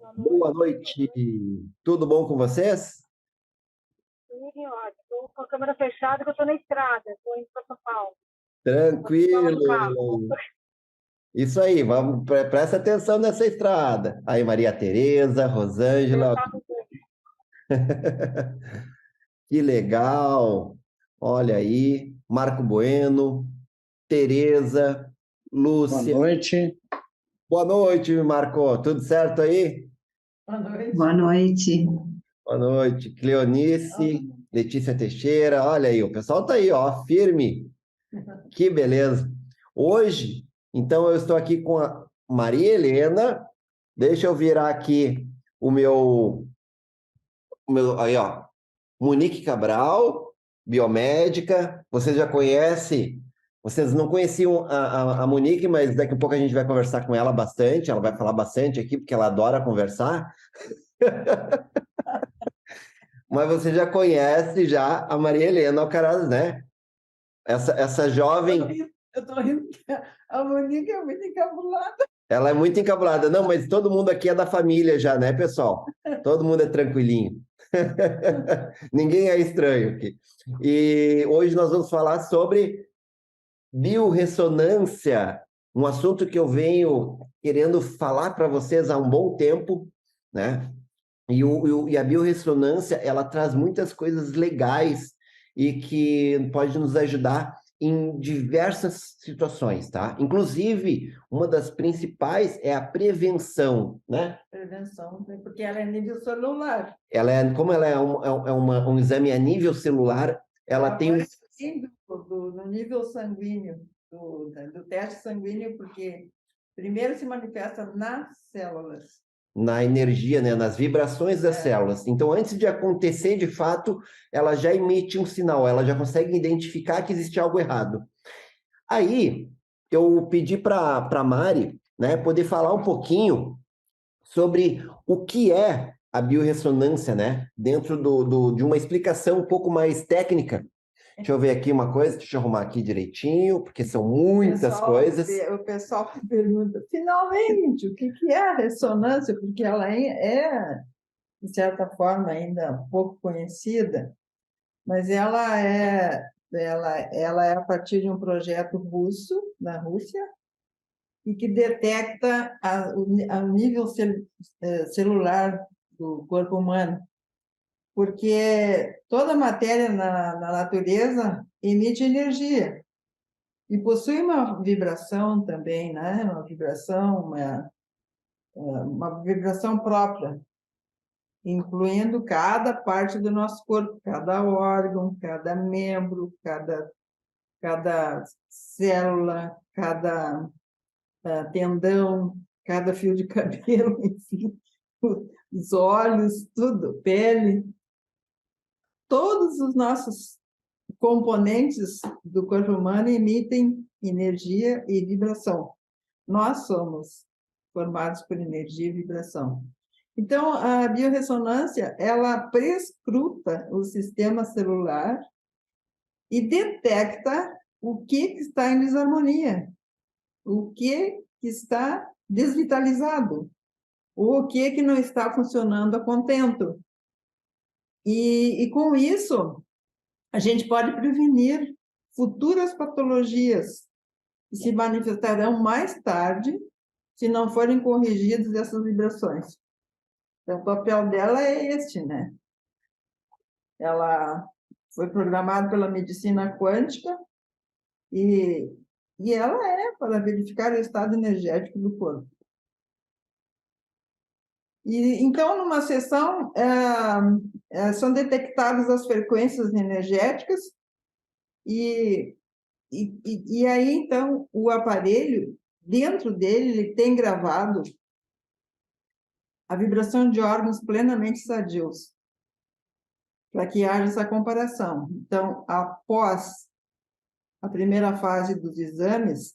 Boa Boa noite, boa noite. noite. Tudo bom com vocês? Tudo em ordem. Estou com a câmera fechada, que eu estou na estrada. Estou indo para São Paulo. Vou te falar no carro. Tranquilo. Isso aí, vamos, presta atenção nessa estrada. Aí, Maria Tereza, Rosângela, Prestar atenção. que legal. Olha aí, Marco Bueno, Tereza, Boa Lúcia. noite. Boa noite, Marco. Tudo certo aí? Boa noite. Boa noite. Boa noite, Cleonice, Letícia Teixeira. Olha aí, o pessoal tá aí, ó, firme. Que beleza. Hoje, então, eu estou aqui com a Maria Helena. Deixa eu virar aqui o meu aí, ó. Monique Cabral, biomédica. Vocês já conhecem? Vocês não conheciam a Monique, mas daqui a pouco a gente vai conversar com ela bastante. Ela vai falar bastante aqui, porque ela adora conversar. Mas você já conhece já a Maria Helena Alcaraz, né? Essa jovem. Eu tô rindo que a Monique é muito encabulada. Ela é muito encabulada. Não, mas todo mundo aqui é da família já, né, pessoal? Todo mundo é tranquilinho. Ninguém é estranho aqui. E hoje nós vamos falar sobre biorressonância, um assunto que eu venho querendo falar para vocês há um bom tempo, né? E a biorressonância, ela traz muitas coisas legais e que pode nos ajudar em diversas situações, tá? Inclusive, uma das principais é a prevenção, né? Prevenção, porque ela é nível celular. Como ela é um exame a nível celular, ela tem vai sim no nível sanguíneo, do teste sanguíneo, porque primeiro se manifesta nas células. na energia, né, nas vibrações das células. Então, antes de acontecer de fato, ela já emite um sinal, ela já consegue identificar que existe algo errado. Aí, eu pedi para a Mari, né, poder falar um pouquinho sobre o que é a biorressonância, né, dentro de uma explicação um pouco mais técnica. Deixa eu ver aqui uma coisa, deixa eu arrumar aqui direitinho, porque são muitas coisas. O pessoal pergunta, finalmente, o que é a ressonância? Porque ela é, de certa forma, ainda pouco conhecida, mas ela é a partir de um projeto russo, na Rússia, e que detecta o nível celular do corpo humano, porque toda matéria na natureza emite energia e possui uma vibração também, né? Uma vibração própria, incluindo cada parte do nosso corpo, cada órgão, cada membro, cada célula, cada tendão, cada fio de cabelo, enfim, os olhos, tudo, pele. Todos os nossos componentes do corpo humano emitem energia e vibração. Nós somos formados por energia e vibração. Então, a biorressonância, ela prescruta o sistema celular e detecta o que está em desarmonia, o que está desvitalizado, o que não está funcionando a contento. E com isso, a gente pode prevenir futuras patologias que se manifestarão mais tarde se não forem corrigidas essas vibrações. Então, o papel dela é este, né? Ela foi programada pela medicina quântica e ela é para verificar o estado energético do corpo. E então, numa sessão, são detectadas as frequências energéticas e aí, então, o aparelho, dentro dele, ele tem gravado a vibração de órgãos plenamente sadios, para que haja essa comparação. Então, após a primeira fase dos exames,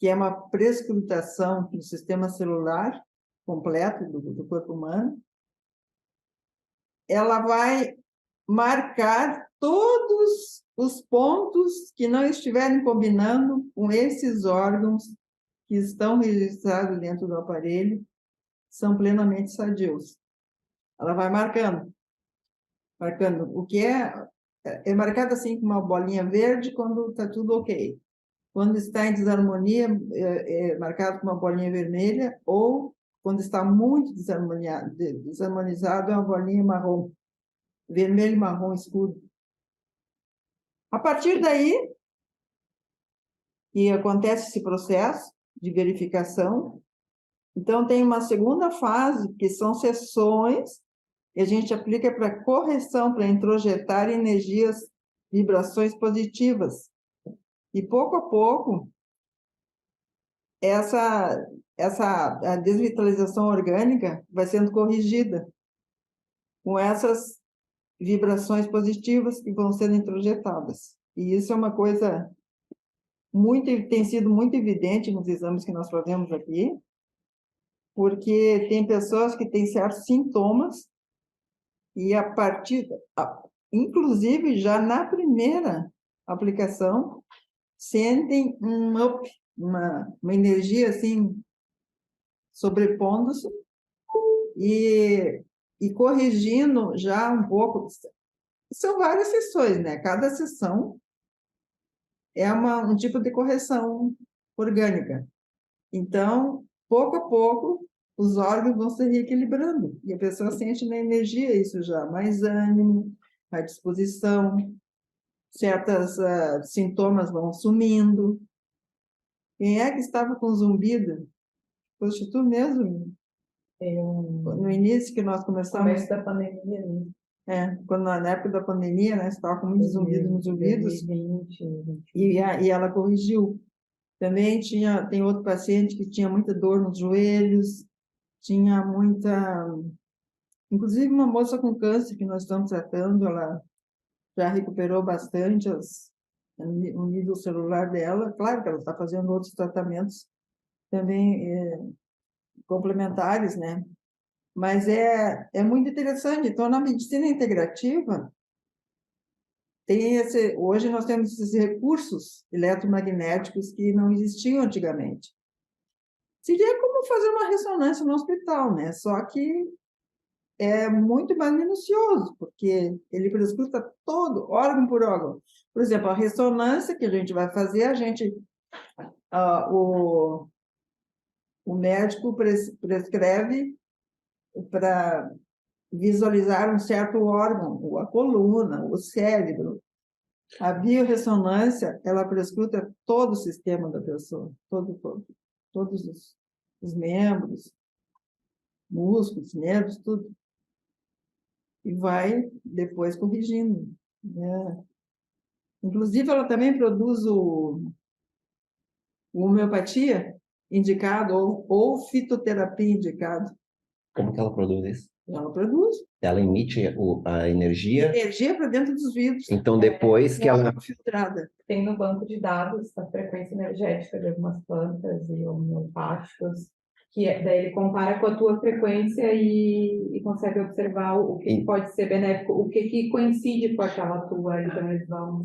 que é uma prescrutação do sistema celular completo do corpo humano, ela vai marcar todos os pontos que não estiverem combinando com esses órgãos que estão registrados dentro do aparelho, são plenamente sadios. Ela vai marcando o que é marcado assim com uma bolinha verde quando está tudo ok. Quando está em desarmonia, é marcado com uma bolinha vermelha, ou quando está muito desarmonizado, é uma bolinha marrom, vermelho e marrom escuro. A partir daí, que acontece esse processo de verificação, então tem uma segunda fase, que são sessões que a gente aplica para correção, para introjetar energias, vibrações positivas. E pouco a pouco, a desvitalização orgânica vai sendo corrigida com essas vibrações positivas que vão sendo introjetadas. E isso é uma coisa tem sido muito evidente nos exames que nós fazemos aqui, porque tem pessoas que têm certos sintomas e inclusive já na primeira aplicação, sentem um up, uma energia assim sobrepondo-se e corrigindo já um pouco. São várias sessões, né? Cada sessão é um tipo de correção orgânica. Então, pouco a pouco, os órgãos vão se reequilibrando e a pessoa sente na energia isso já, mais ânimo, mais disposição, certos sintomas vão sumindo. Quem é que estava com zumbido? Poxa, tu mesmo? No início que nós começamos... Começo da pandemia, né? Na época da pandemia, né? Estava com muito zumbido nos ouvidos. 2020. E ela corrigiu. Também tem outro paciente que tinha muita dor nos joelhos, tinha muita... Inclusive, uma moça com câncer que nós estamos tratando, ela já recuperou bastante o nível celular dela. Claro que ela está fazendo outros tratamentos também complementares, né? Mas é muito interessante. Então, na medicina integrativa, hoje nós temos esses recursos eletromagnéticos que não existiam antigamente. Seria como fazer uma ressonância no hospital, né? Só que é muito mais minucioso, porque ele prescruta todo, órgão por órgão. Por exemplo, a ressonância que a gente vai fazer, o médico prescreve para visualizar um certo órgão, a coluna, o cérebro. A biorressonância, ela prescruta todo o sistema da pessoa, todos os membros, músculos, nervos, tudo. E vai depois corrigindo, né? Inclusive, ela também produz o homeopatia indicado ou fitoterapia indicado. Como que ela produz isso? Ela produz. Ela emite a energia. Energia para dentro dos vidros. Então, depois que ela... filtrada. Tem no banco de dados a frequência energética de algumas plantas e homeopáticos, daí ele compara com a tua frequência e consegue observar o que pode ser benéfico, o que coincide com aquela tua, então eles vão...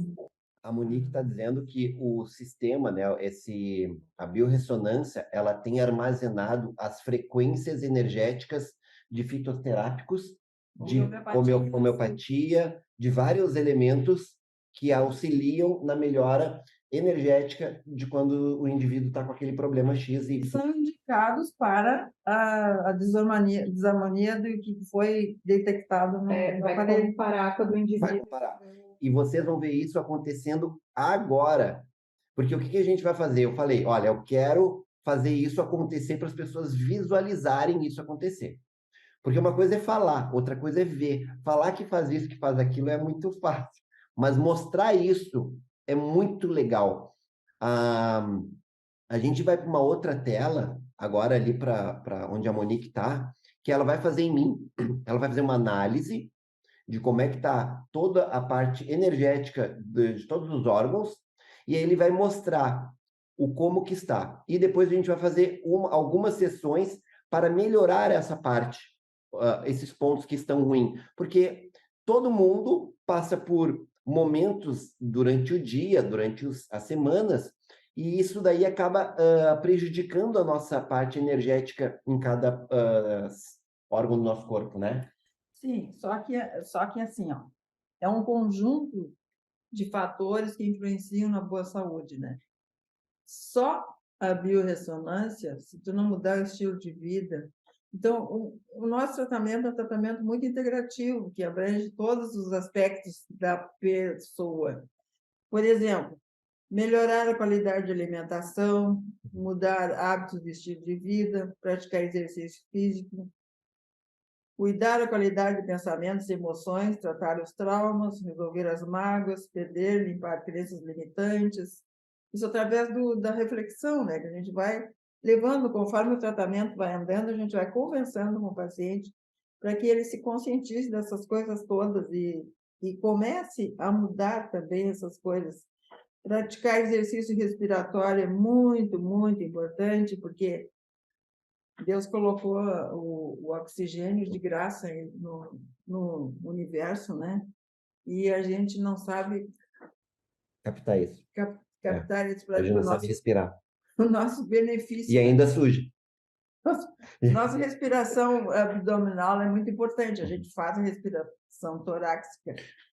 A Monique está dizendo que o sistema, né, a biorressonância, ela tem armazenado as frequências energéticas de fitoterápicos, de homeopatia, de vários elementos que auxiliam na melhora energética de quando o indivíduo está com aquele problema X e são indicados para a desarmonia do que foi detectado no vai comparar com a do indivíduo. Vai comparar. E vocês vão ver isso acontecendo agora. Porque o que a gente vai fazer? Eu falei, olha, eu quero fazer isso acontecer para as pessoas visualizarem isso acontecer. Porque uma coisa é falar, outra coisa é ver. Falar que faz isso, que faz aquilo é muito fácil. Mas mostrar isso é muito legal. A gente vai para uma outra tela, agora ali para onde a Monique está, que ela vai fazer em mim. Ela vai fazer uma análise de como é que está toda a parte energética de todos os órgãos, e aí ele vai mostrar o como que está. E depois a gente vai fazer algumas sessões para melhorar essa parte, esses pontos que estão ruins. Porque todo mundo passa por momentos durante o dia, durante as semanas, e isso daí acaba prejudicando a nossa parte energética em cada órgão do nosso corpo, né? Sim, só que assim, ó, é um conjunto de fatores que influenciam na boa saúde, né? Só a biorressonância, se tu não mudar o estilo de vida... Então, o nosso tratamento é um tratamento muito integrativo, que abrange todos os aspectos da pessoa. Por exemplo, melhorar a qualidade de alimentação, mudar hábitos de estilo de vida, praticar exercício físico, cuidar da qualidade de pensamentos e emoções, tratar os traumas, resolver as mágoas, perder, limpar crenças limitantes. Isso através da reflexão, né? Que a gente vai levando, conforme o tratamento vai andando, a gente vai conversando com o paciente para que ele se conscientize dessas coisas todas e comece a mudar também essas coisas. Praticar exercício respiratório é muito, muito importante, porque Deus colocou o oxigênio de graça no universo, né? E a gente não sabe Captar isso. captar isso A gente não sabe respirar. o nosso benefício. E ainda suja. Nossa respiração abdominal é muito importante. A gente faz a respiração torácica.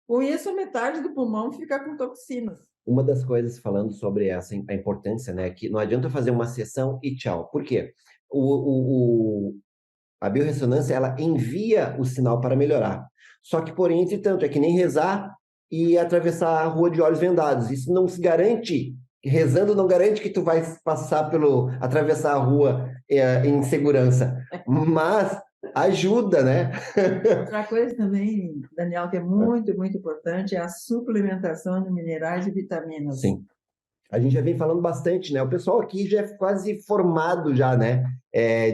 Com isso, metade do pulmão fica com toxinas. Uma das coisas falando sobre a importância, né, que não adianta fazer uma sessão e tchau. Por quê? A biorressonância, ela envia o sinal para melhorar. Só que, porém, entretanto, é que nem rezar e atravessar a rua de olhos vendados. Isso não se garante, rezando não garante que tu vai atravessar a rua em segurança. Mas ajuda, né? Outra coisa também, Daniel, que é muito, muito importante, é a suplementação de minerais e vitaminas. Sim. A gente já vem falando bastante, né? O pessoal aqui já é quase formado já, né?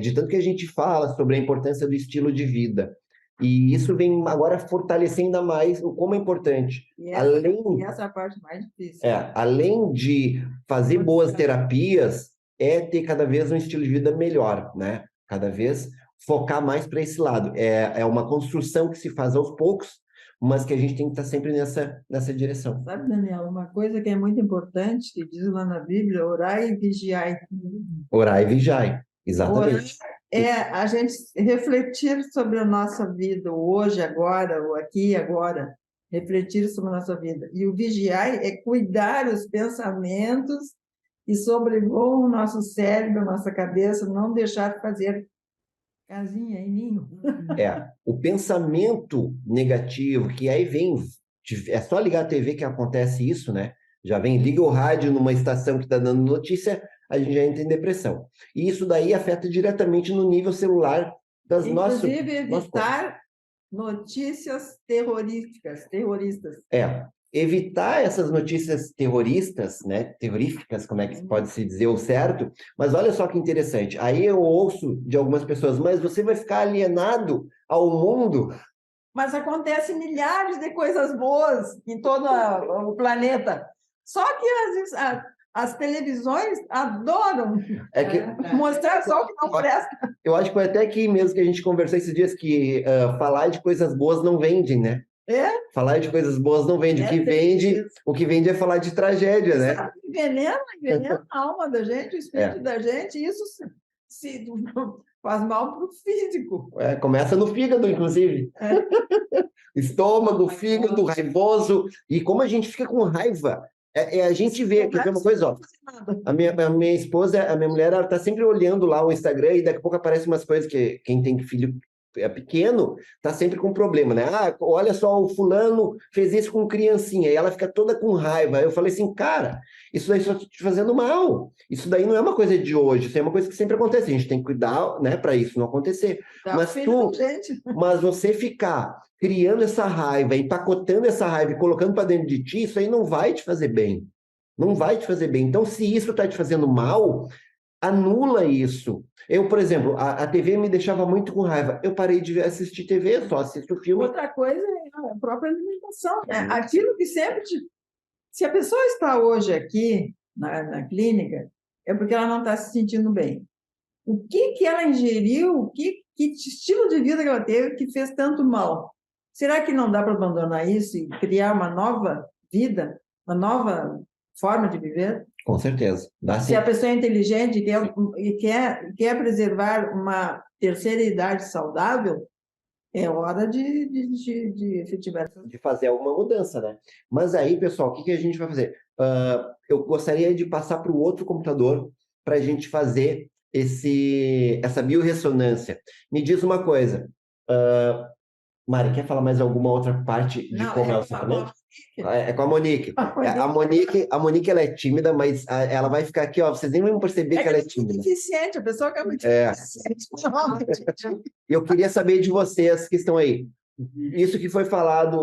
De tanto que a gente fala sobre a importância do estilo de vida. E isso vem agora fortalecer ainda mais o como é importante. E essa é a parte mais difícil. Além de fazer boas terapias, ter cada vez um estilo de vida melhor, né? Cada vez focar mais para esse lado. É uma construção que se faz aos poucos, mas que a gente tem que estar sempre nessa direção. Sabe, Daniel, uma coisa que é muito importante, que diz lá na Bíblia, orai e vigiai. Orai e vigiai, exatamente. Orar a gente refletir sobre a nossa vida, o hoje, agora, o aqui e agora, refletir sobre a nossa vida. E o vigiai é cuidar os pensamentos que sobrevoam o nosso cérebro, a nossa cabeça, não deixar fazer casinha e ninho. O pensamento negativo, que aí vem, é só ligar a TV que acontece isso, né? Já vem, liga o rádio numa estação que está dando notícia, a gente já entra em depressão. E isso daí afeta diretamente no nível celular das nossas... Inclusive, evitar notícias terroristas. Evitar essas notícias terroristas, né? Terroríficas, como é que pode se dizer o certo? Mas olha só que interessante. Aí eu ouço de algumas pessoas, mas você vai ficar alienado ao mundo. Mas acontecem milhares de coisas boas em todo o planeta. Só que as televisões adoram mostrar só o que não presta. Eu acho que foi até aqui mesmo que a gente conversou esses dias que falar de coisas boas não vende, né? Falar de coisas boas não vende. O que vende é falar de tragédia, né? Envenena a alma da gente, o espírito da gente, e isso se faz mal para o físico. Começa no fígado, inclusive. Estômago, fígado, raivoso. E como a gente fica com raiva, a gente vê, quer ver uma coisa, ó. A minha esposa, a minha mulher, ela tá sempre olhando lá o Instagram e daqui a pouco aparecem umas coisas que quem tem filho pequeno tá sempre com problema, né? Olha só, o fulano fez isso com criancinha e ela fica toda com raiva. Eu falei assim, cara, isso daí só tá te fazendo mal. Isso daí não é uma coisa de hoje, isso é uma coisa que sempre acontece. A gente tem que cuidar, né, para isso não acontecer. Mas você ficar criando essa raiva, empacotando essa raiva e colocando para dentro de ti, isso aí não vai te fazer bem. Não vai te fazer bem. Então, se isso tá te fazendo mal, anula isso. Eu, por exemplo, a TV me deixava muito com raiva. Eu parei de assistir TV, só assisto filme. Outra coisa é a própria alimentação. Aquilo que sempre... Se a pessoa está hoje aqui na clínica, é porque ela não está se sentindo bem. O que ela ingeriu, que estilo de vida que ela teve que fez tanto mal? Será que não dá para abandonar isso e criar uma nova vida, uma nova forma de viver? Com certeza. Dá Se sim. a pessoa é inteligente e quer preservar uma terceira idade saudável, é hora de efetivar essas. De fazer alguma mudança, né? Mas aí, pessoal, o que que a gente vai fazer? Eu gostaria de passar para o outro computador para a gente fazer essa biorressonância. Me diz uma coisa, Mari, quer falar mais alguma outra parte de Não, como é o com a tratamento? Monique. É com a Monique. A Monique, ela é tímida, mas ela vai ficar aqui, ó. Vocês nem vão perceber que ela é muito tímida. eficiente, a pessoa que é muito É. eficiente. Eu queria saber de vocês que estão aí. Isso que foi falado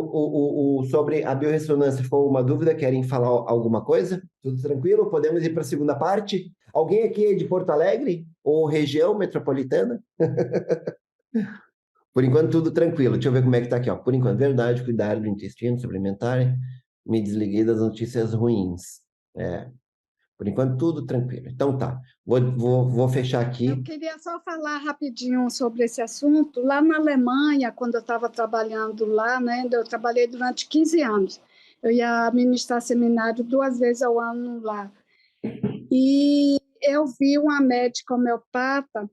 sobre a biorressonância, ficou uma dúvida? Querem falar alguma coisa? Tudo tranquilo? Podemos ir para a segunda parte? Alguém aqui é de Porto Alegre? Ou região metropolitana? Por enquanto, tudo tranquilo. Deixa eu ver como é que tá aqui, ó. Por enquanto, verdade, cuidar do intestino suplementar. Me desliguei das notícias ruins. Por enquanto, tudo tranquilo. Então tá. Vou fechar aqui. Eu queria só falar rapidinho sobre esse assunto. Lá na Alemanha, quando eu estava trabalhando lá, né, eu trabalhei durante 15 anos. Eu ia ministrar seminário 2 vezes ao ano lá. E eu vi uma médica homeopata,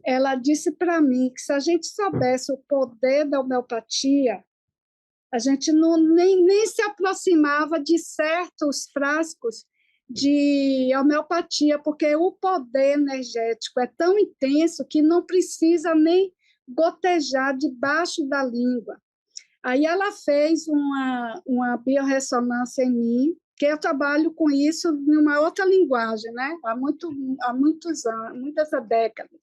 ela disse para mim que se a gente soubesse o poder da homeopatia, a gente nem se aproximava de certos frascos de homeopatia, porque o poder energético é tão intenso que não precisa nem gotejar debaixo da língua. Aí ela fez uma biorressonância em mim, que eu trabalho com isso numa outra linguagem, né? Há muitos anos, muitas décadas.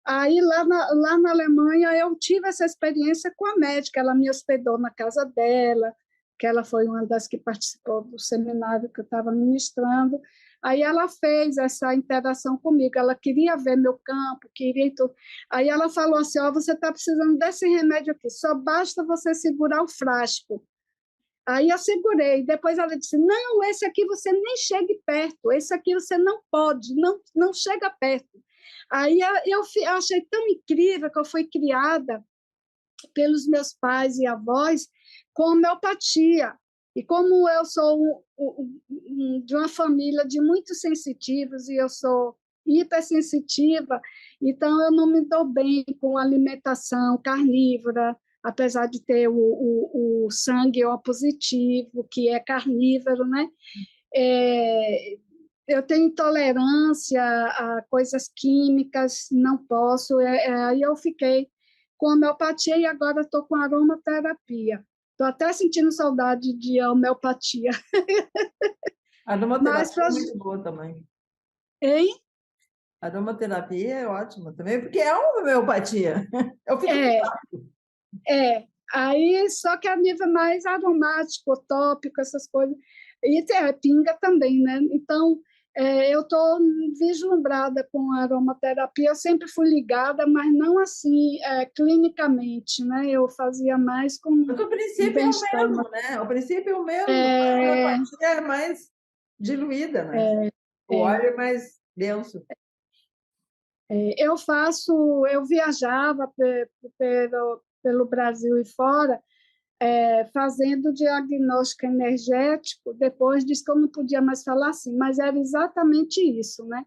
Aí, lá na Alemanha, eu tive essa experiência com a médica. Ela me hospedou na casa dela, que ela foi uma das que participou do seminário que eu estava ministrando. Aí ela fez essa interação comigo. Ela queria ver meu campo, queria tudo. Aí ela falou assim, você está precisando desse remédio aqui, só basta você segurar o frasco. Aí eu segurei. Depois ela disse, não, esse aqui você nem chegue perto, esse aqui você não pode, não chega perto. Aí eu achei tão incrível que eu fui criada pelos meus pais e avós com homeopatia. E como eu sou de uma família de muito sensitivos e eu sou hipersensitiva, então eu não me dou bem com alimentação carnívora, apesar de ter o sangue O positivo, que é carnívoro, né? Eu tenho intolerância a coisas químicas, não posso. Aí eu fiquei com homeopatia e agora estou com aromaterapia. Estou até sentindo saudade de homeopatia. A aromaterapia é muito boa também. Hein? A aromaterapia é ótima também, porque é uma homeopatia. Eu fico Aí só que a nível mais aromático, tópico, essas coisas. E pinga também, né? Então, eu estou vislumbrada com a aromaterapia. Eu sempre fui ligada, mas não assim, clinicamente, né? Eu fazia mais com... Mas o princípio é o mesmo, né? O princípio é o mesmo. A homeopatia é mais diluída, né? O óleo é mais denso. Eu viajava pelo Brasil e fora, fazendo diagnóstico energético. Depois disse que eu não podia mais falar assim, mas era exatamente isso, né?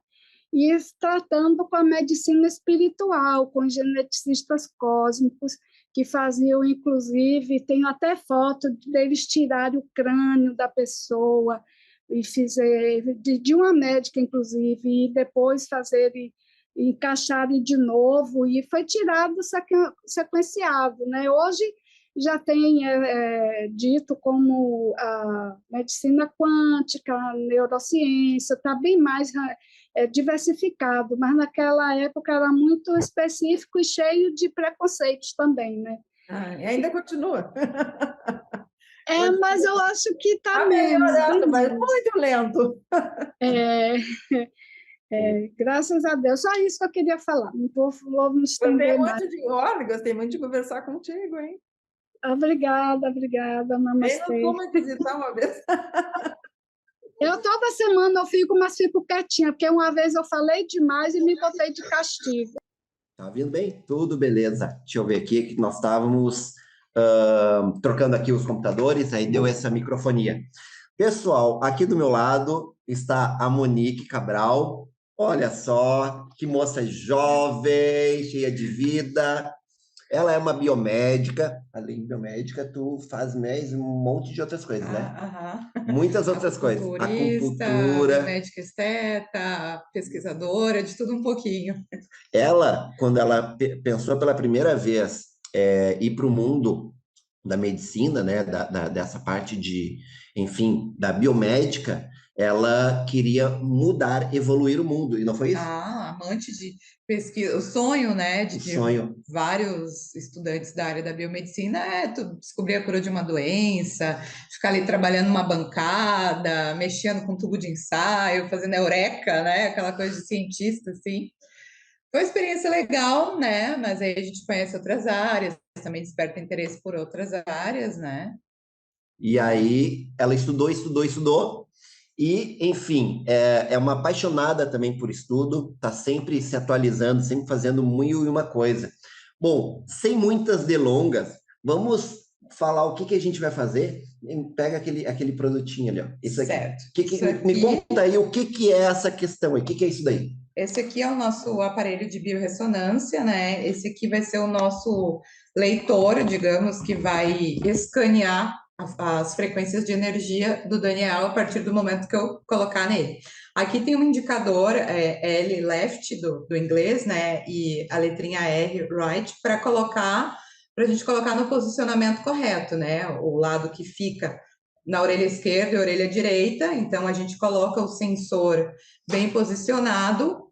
E tratando com a medicina espiritual, com geneticistas cósmicos, que faziam, inclusive, tenho até foto deles tirarem o crânio da pessoa, e de uma médica, inclusive, e depois fazerem, encaixarem de novo, e foi tirado sequenciado, né? Hoje já tem dito como a medicina quântica, a neurociência, está bem mais diversificado, mas naquela época era muito específico e cheio de preconceitos também, né? Ainda continua. Mas eu acho que está melhorando, mas muito lento. Graças a Deus. Só isso que eu queria falar. Não vou me estender mais. Gostei muito de conversar contigo, hein? Obrigada, namastê. Eu vou me visitar uma vez. Toda semana eu fico, mas fico quietinha, porque uma vez eu falei demais e me botei de castigo. Tá vindo bem? Tudo beleza. Deixa eu ver aqui que nós estávamos trocando aqui os computadores, aí deu essa microfonia. Pessoal, aqui do meu lado, está a Monique Cabral. Olha só, que moça jovem, cheia de vida. Ela é uma biomédica. Além de biomédica, tu faz mais um monte de outras coisas, né? Muitas outras coisas. Acupunturista, Acupuntura. biomédica esteta, pesquisadora, de tudo um pouquinho. Ela, quando ela pensou pela primeira vez ir para o mundo da medicina, né, dessa parte de, enfim, da biomédica, ela queria mudar, evoluir o mundo, e não foi isso? Amante de pesquisa, o sonho, né, O sonho. vários estudantes da área da biomedicina é tu descobrir a cura de uma doença, ficar ali trabalhando numa bancada, mexendo com tubo de ensaio, fazendo eureka, né, aquela coisa de cientista, assim. Foi uma experiência legal, né, mas aí a gente conhece outras áreas, também desperta interesse por outras áreas, né. E aí ela estudou, e, enfim, é uma apaixonada também por estudo, está sempre se atualizando, sempre fazendo mil e uma coisa. Bom, sem muitas delongas, vamos falar o que a gente vai fazer. Pega aquele produtinho ali, ó. Isso aqui. Certo. Me conta aí o que é essa questão aí, o que é isso daí? Esse aqui é o nosso aparelho de biorressonância, né? Esse aqui vai ser o nosso leitor, digamos, que vai escanear as frequências de energia do Daniel a partir do momento que eu colocar nele. Aqui tem um indicador L left do inglês, né? E a letrinha R right para a gente colocar no posicionamento correto, né? O lado que fica na orelha esquerda e orelha direita. Então a gente coloca o sensor bem posicionado,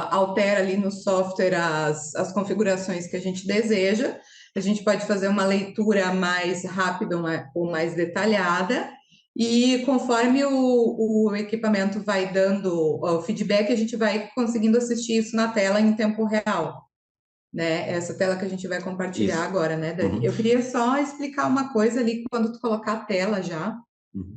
altera ali no software as configurações que a gente deseja. A gente pode fazer uma leitura mais rápida ou mais detalhada, e conforme o equipamento vai dando o feedback, a gente vai conseguindo assistir isso na tela em tempo real, né? Essa tela que a gente vai compartilhar Isso. agora, né, Dani? Uhum. Eu queria só explicar uma coisa ali, quando tu colocar a tela já. Uhum.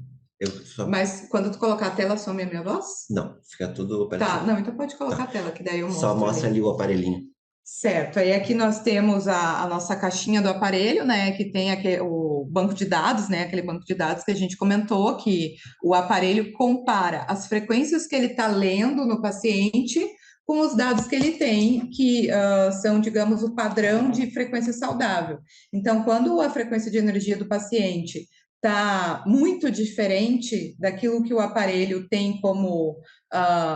Mas quando tu colocar a tela, some a minha voz? Não, fica tudo aparecendo. Tá, não, então pode colocar a tela, que daí eu mostro. Só mostra ali o aparelhinho. Certo, aí aqui nós temos a nossa caixinha do aparelho, né, que tem o banco de dados, né, aquele banco de dados que a gente comentou, que o aparelho compara as frequências que ele está lendo no paciente com os dados que ele tem, que são, digamos, o padrão de frequência saudável. Então, quando a frequência de energia do paciente está muito diferente daquilo que o aparelho tem como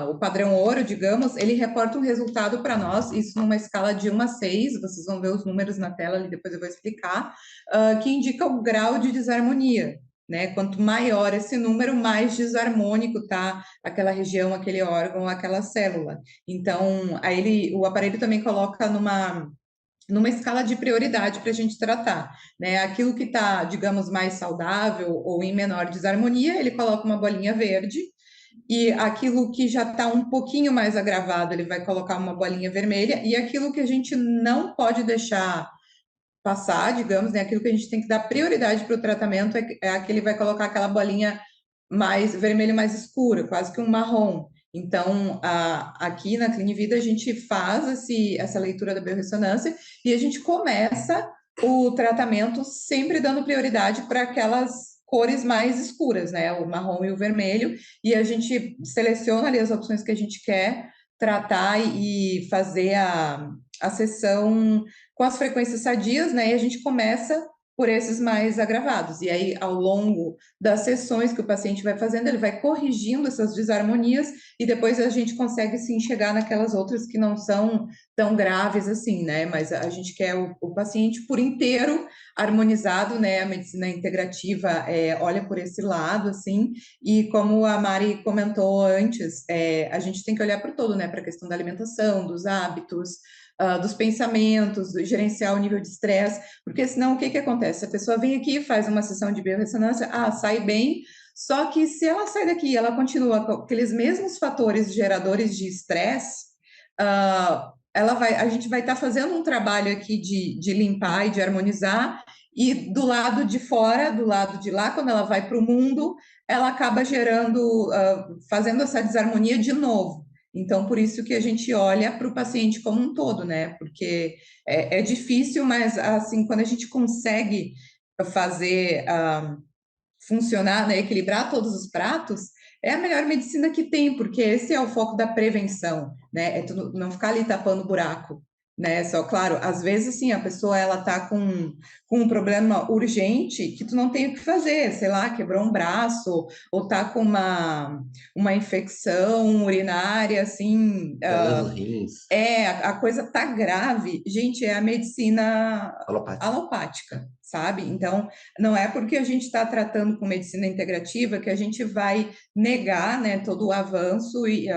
o padrão ouro, digamos, ele reporta um resultado para nós, isso numa escala de 1 a 6, vocês vão ver os números na tela ali, depois eu vou explicar, que indica o grau de desarmonia, né? Quanto maior esse número, mais desarmônico tá aquela região, aquele órgão, aquela célula. Então, aí o aparelho também coloca numa escala de prioridade para a gente tratar, né? Aquilo que está, digamos, mais saudável ou em menor desarmonia, ele coloca uma bolinha verde, e aquilo que já está um pouquinho mais agravado, ele vai colocar uma bolinha vermelha, e aquilo que a gente não pode deixar passar, digamos, né? Aquilo que a gente tem que dar prioridade para o tratamento é aquele que vai colocar aquela bolinha mais vermelha, mais escura, quase que um marrom. Então, aqui na Clinivida, a gente faz essa leitura da biorressonância e a gente começa o tratamento sempre dando prioridade para aquelas cores mais escuras, né? O marrom e o vermelho, e a gente seleciona ali as opções que a gente quer tratar e fazer a sessão com as frequências sadias, né? E a gente começa por esses mais agravados. E aí, ao longo das sessões que o paciente vai fazendo, ele vai corrigindo essas desarmonias, e depois a gente consegue sim chegar naquelas outras que não são tão graves assim, né? Mas a gente quer o paciente por inteiro harmonizado, né? A medicina integrativa olha por esse lado, assim, e como a Mari comentou antes, a gente tem que olhar para o todo, né? Para a questão da alimentação, dos hábitos, dos pensamentos, gerenciar o nível de estresse, porque senão o que acontece? A pessoa vem aqui, faz uma sessão de biorressonância, sai bem, só que se ela sai daqui e ela continua com aqueles mesmos fatores geradores de estresse, a gente vai estar fazendo um trabalho aqui de limpar e de harmonizar, e do lado de fora, do lado de lá, quando ela vai para o mundo, ela acaba fazendo essa desarmonia de novo. Então, por isso que a gente olha para o paciente como um todo, né? Porque é difícil, mas assim, quando a gente consegue fazer funcionar, né, equilibrar todos os pratos, é a melhor medicina que tem, porque esse é o foco da prevenção, né? É tu não ficar ali tapando buraco, né? Só, claro, às vezes, assim, a pessoa, ela tá com um problema urgente que tu não tem o que fazer, sei lá, quebrou um braço, ou tá com uma infecção urinária, assim, Problema nos rins, a coisa tá grave. Gente, é a medicina alopática. alopática, sabe? Então, não é porque a gente está tratando com medicina integrativa que a gente vai negar, né, todo o avanço e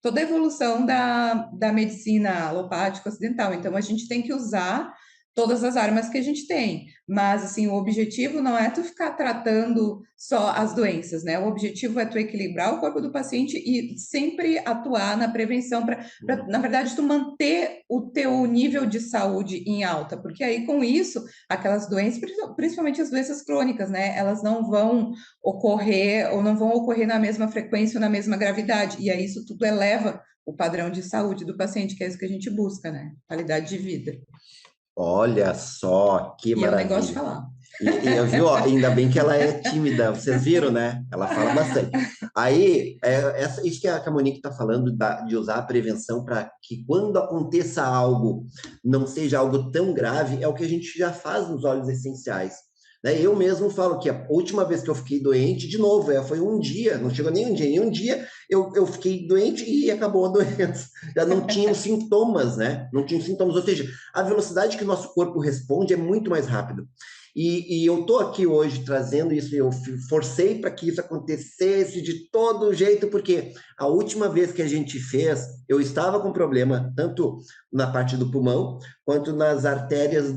toda a evolução da medicina alopática ocidental. Então, a gente tem que usar todas as armas que a gente tem, mas assim, o objetivo não é tu ficar tratando só as doenças, né? O objetivo é tu equilibrar o corpo do paciente e sempre atuar na prevenção para, na verdade, tu manter o teu nível de saúde em alta, porque aí com isso, aquelas doenças, principalmente as doenças crônicas, né? Elas não vão ocorrer ou não vão ocorrer na mesma frequência ou na mesma gravidade, e aí isso tudo eleva o padrão de saúde do paciente, que é isso que a gente busca, né? Qualidade de vida. Olha só, que E eu nem gosto de maravilha. falar. E eu vi, ó, ainda bem que ela é tímida, vocês viram, né? Ela fala bastante. Aí, isso que a Monique está falando, de usar a prevenção para que quando aconteça algo, não seja algo tão grave, é o que a gente já faz nos óleos essenciais. Né? Eu mesmo falo que a última vez que eu fiquei doente, de novo, foi um dia, não chegou nem um dia, em um dia eu fiquei doente e acabou a doença. Já não tinha sintomas, né? Não tinha sintomas, ou seja, a velocidade que o nosso corpo responde é muito mais rápido. E eu estou aqui hoje trazendo isso, eu forcei para que isso acontecesse de todo jeito, porque a última vez que a gente fez, eu estava com problema, tanto na parte do pulmão, quanto nas artérias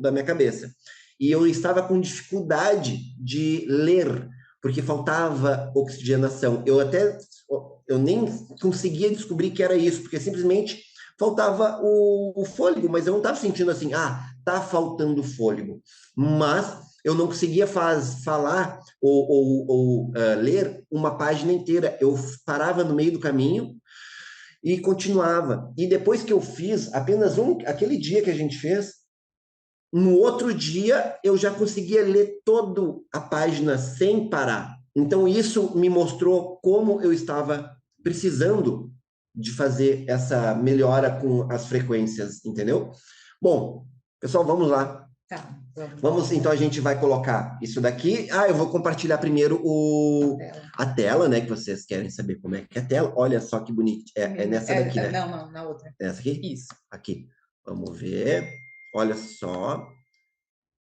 da minha cabeça. E eu estava com dificuldade de ler, porque faltava oxigenação. Eu nem conseguia descobrir que era isso, porque simplesmente faltava o fôlego, mas eu não estava sentindo assim, tá faltando fôlego. Mas eu não conseguia falar ou ler uma página inteira. Eu parava no meio do caminho e continuava. E depois que eu fiz, apenas aquele dia que a gente fez, no outro dia eu já conseguia ler toda a página sem parar. Então isso me mostrou como eu estava precisando de fazer essa melhora com as frequências, entendeu? Bom, pessoal, vamos lá. Tá, vamos, então a gente vai colocar isso daqui. Eu vou compartilhar primeiro a tela, né? Que vocês querem saber como é que é a tela. Olha só que bonito. É nessa daqui, né? Não, na outra. Nessa aqui? Isso. Aqui. Vamos ver. Olha só.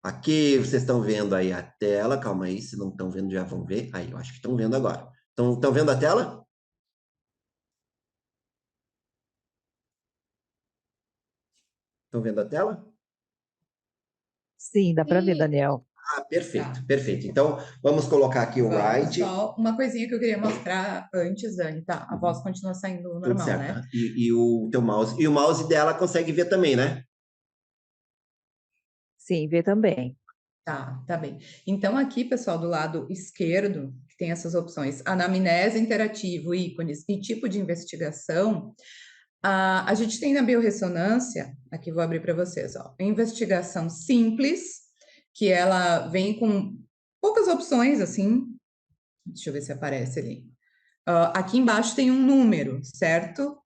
Aqui vocês estão vendo aí a tela. Calma aí, se não estão vendo, já vão ver. Aí, eu acho que estão vendo agora. Estão vendo a tela? Estão vendo a tela? Sim, dá para ver, Daniel. Perfeito, perfeito. Então, vamos colocar aqui o right. Só uma coisinha que eu queria mostrar antes, Dani, tá? A voz continua saindo normal, tudo certo, né? E o teu mouse. E o mouse dela consegue ver também, né? Sim, vê também. Tá bem. Então, aqui, pessoal, do lado esquerdo, que tem essas opções, anamnese interativo, ícones e tipo de investigação, a gente tem na biorressonância, aqui vou abrir para vocês, ó, investigação simples, que ela vem com poucas opções, assim, deixa eu ver se aparece ali. Aqui embaixo tem um número, certo?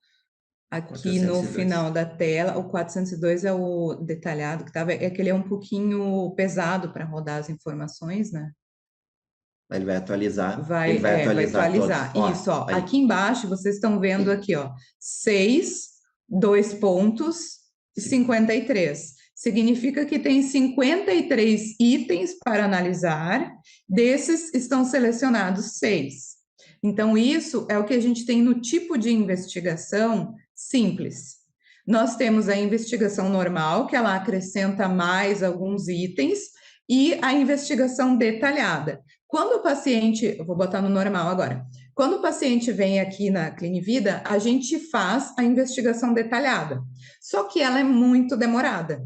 Aqui 402. No final da tela, o 402 é o detalhado, é que ele é um pouquinho pesado para rodar as informações, né? Ele vai atualizar. Vai atualizar. Todos. Isso, ó. Aqui embaixo, vocês estão vendo aqui, ó, 6, 2 pontos e 53. Significa que tem 53 itens para analisar, desses estão selecionados 6. Então, isso é o que a gente tem no tipo de investigação simples. Nós temos a investigação normal, que ela acrescenta mais alguns itens, e a investigação detalhada. Quando o paciente, eu vou botar no normal agora, quando o paciente vem aqui na Clinivida, a gente faz a investigação detalhada, só que ela é muito demorada.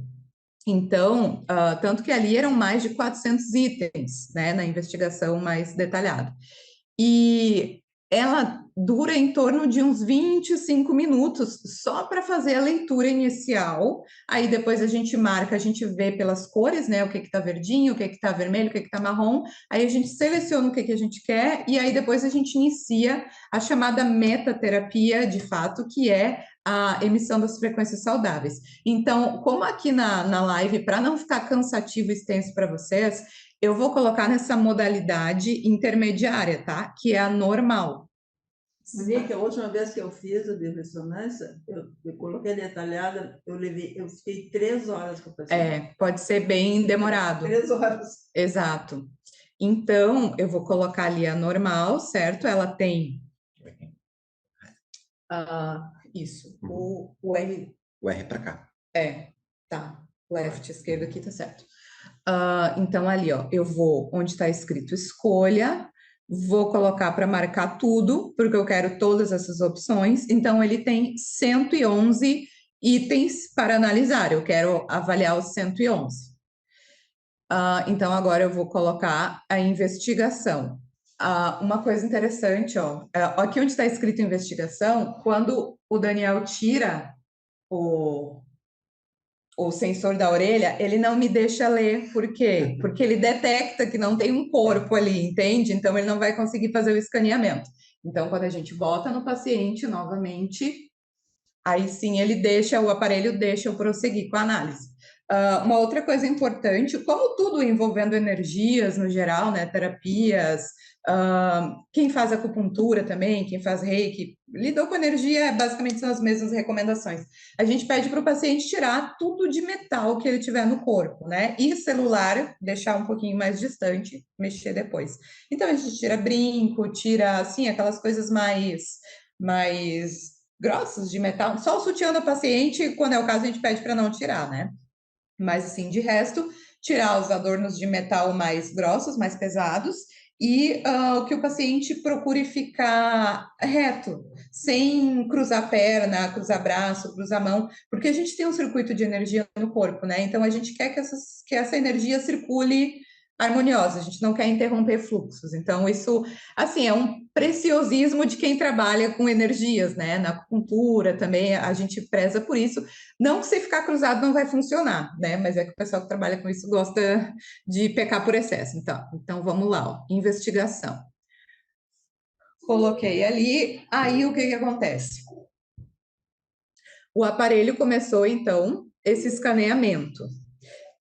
Então, tanto que ali eram mais de 400 itens, né, na investigação mais detalhada. E ela dura em torno de uns 25 minutos só para fazer a leitura inicial. Aí depois a gente marca, a gente vê pelas cores, né? O que está verdinho, o que está vermelho, o que está marrom. Aí a gente seleciona o que a gente quer e aí depois a gente inicia a chamada metaterapia, de fato, que é a emissão das frequências saudáveis. Então, como aqui na live, para não ficar cansativo e extenso para vocês, eu vou colocar nessa modalidade intermediária, tá? Que é a normal. Monique, a última vez que eu fiz a de ressonância, eu coloquei detalhada, eu fiquei 3 horas com o paciente. Pode ser bem demorado. 3 horas. Exato. Então, eu vou colocar ali a normal, certo? Ela tem isso, o R. O R para cá. Tá. Left, esquerda aqui, tá certo. Então, ali, ó, eu vou onde está escrito escolha, vou colocar para marcar tudo, porque eu quero todas essas opções. Então, ele tem 111 itens para analisar, eu quero avaliar os 111. Então, agora eu vou colocar a investigação. Uma coisa interessante, ó, aqui onde está escrito investigação, quando o Daniel tira o sensor da orelha, ele não me deixa ler. Por quê? Porque ele detecta que não tem um corpo ali, entende? Então, ele não vai conseguir fazer o escaneamento. Então, quando a gente bota no paciente novamente, aí sim o aparelho deixa eu prosseguir com a análise. Uma outra coisa importante, como tudo envolvendo energias no geral, né, terapias, quem faz acupuntura também, quem faz reiki, lidou com energia, basicamente são as mesmas recomendações. A gente pede para o paciente tirar tudo de metal que ele tiver no corpo, né, e celular, deixar um pouquinho mais distante, mexer depois. Então, a gente tira brinco, tira, assim, aquelas coisas mais grossas de metal, só o sutiã da paciente, quando é o caso, a gente pede para não tirar, né? Mas, assim, de resto, tirar os adornos de metal mais grossos, mais pesados, e que o paciente procure ficar reto, sem cruzar a perna, cruzar braço, cruzar a mão, porque a gente tem um circuito de energia no corpo, né? Então, a gente quer que essa energia circule harmoniosa, a gente não quer interromper fluxos. Então, isso, assim, é um preciosismo de quem trabalha com energias, né? Na acupuntura também a gente preza por isso. Não que se ficar cruzado não vai funcionar, né? Mas é que o pessoal que trabalha com isso gosta de pecar por excesso. Então vamos lá, ó. Investigação. Coloquei ali, aí o que acontece? O aparelho começou, então, esse escaneamento.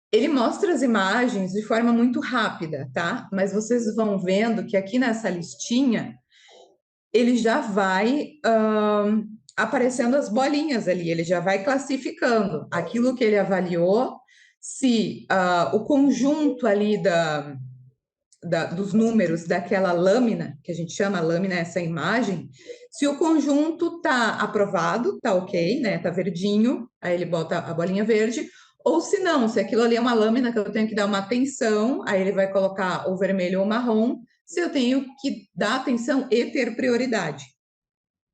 Ele mostra as imagens de forma muito rápida, tá? Mas vocês vão vendo que aqui nessa listinha, ele já vai aparecendo as bolinhas ali, ele já vai classificando aquilo que ele avaliou, se o conjunto ali dos números daquela lâmina, que a gente chama lâmina, essa imagem, se o conjunto está aprovado, está ok, né? Está verdinho, aí ele bota a bolinha verde, ou se não, se aquilo ali é uma lâmina que eu tenho que dar uma atenção, aí ele vai colocar o vermelho ou o marrom, se eu tenho que dar atenção e ter prioridade,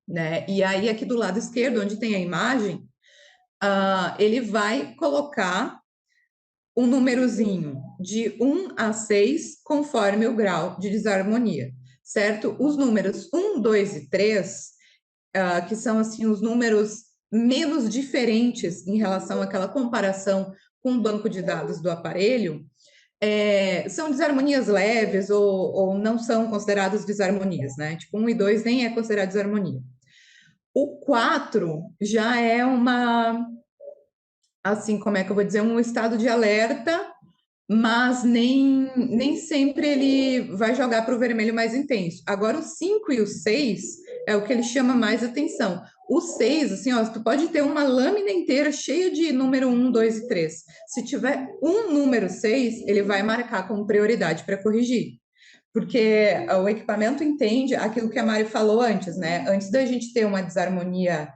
né? E aí aqui do lado esquerdo, onde tem a imagem, ele vai colocar um númerozinho de 1 a 6, conforme o grau de desarmonia, certo? Os números 1, 2 e 3, que são assim os números menos diferentes em relação àquela comparação com o banco de dados do aparelho, são desarmonias leves ou não são consideradas desarmonias, né? Tipo, 1 e 2 nem é considerado desarmonia. O 4 já é assim, como é que eu vou dizer, um estado de alerta, mas nem sempre ele vai jogar para o vermelho mais intenso. Agora, o 5 e o 6 é o que ele chama mais atenção. O 6, assim, ó, tu pode ter uma lâmina inteira cheia de número 1, 2 e 3. Se tiver um número 6, ele vai marcar como prioridade para corrigir. Porque o equipamento entende aquilo que a Mari falou antes, né? Antes da gente ter uma desarmonia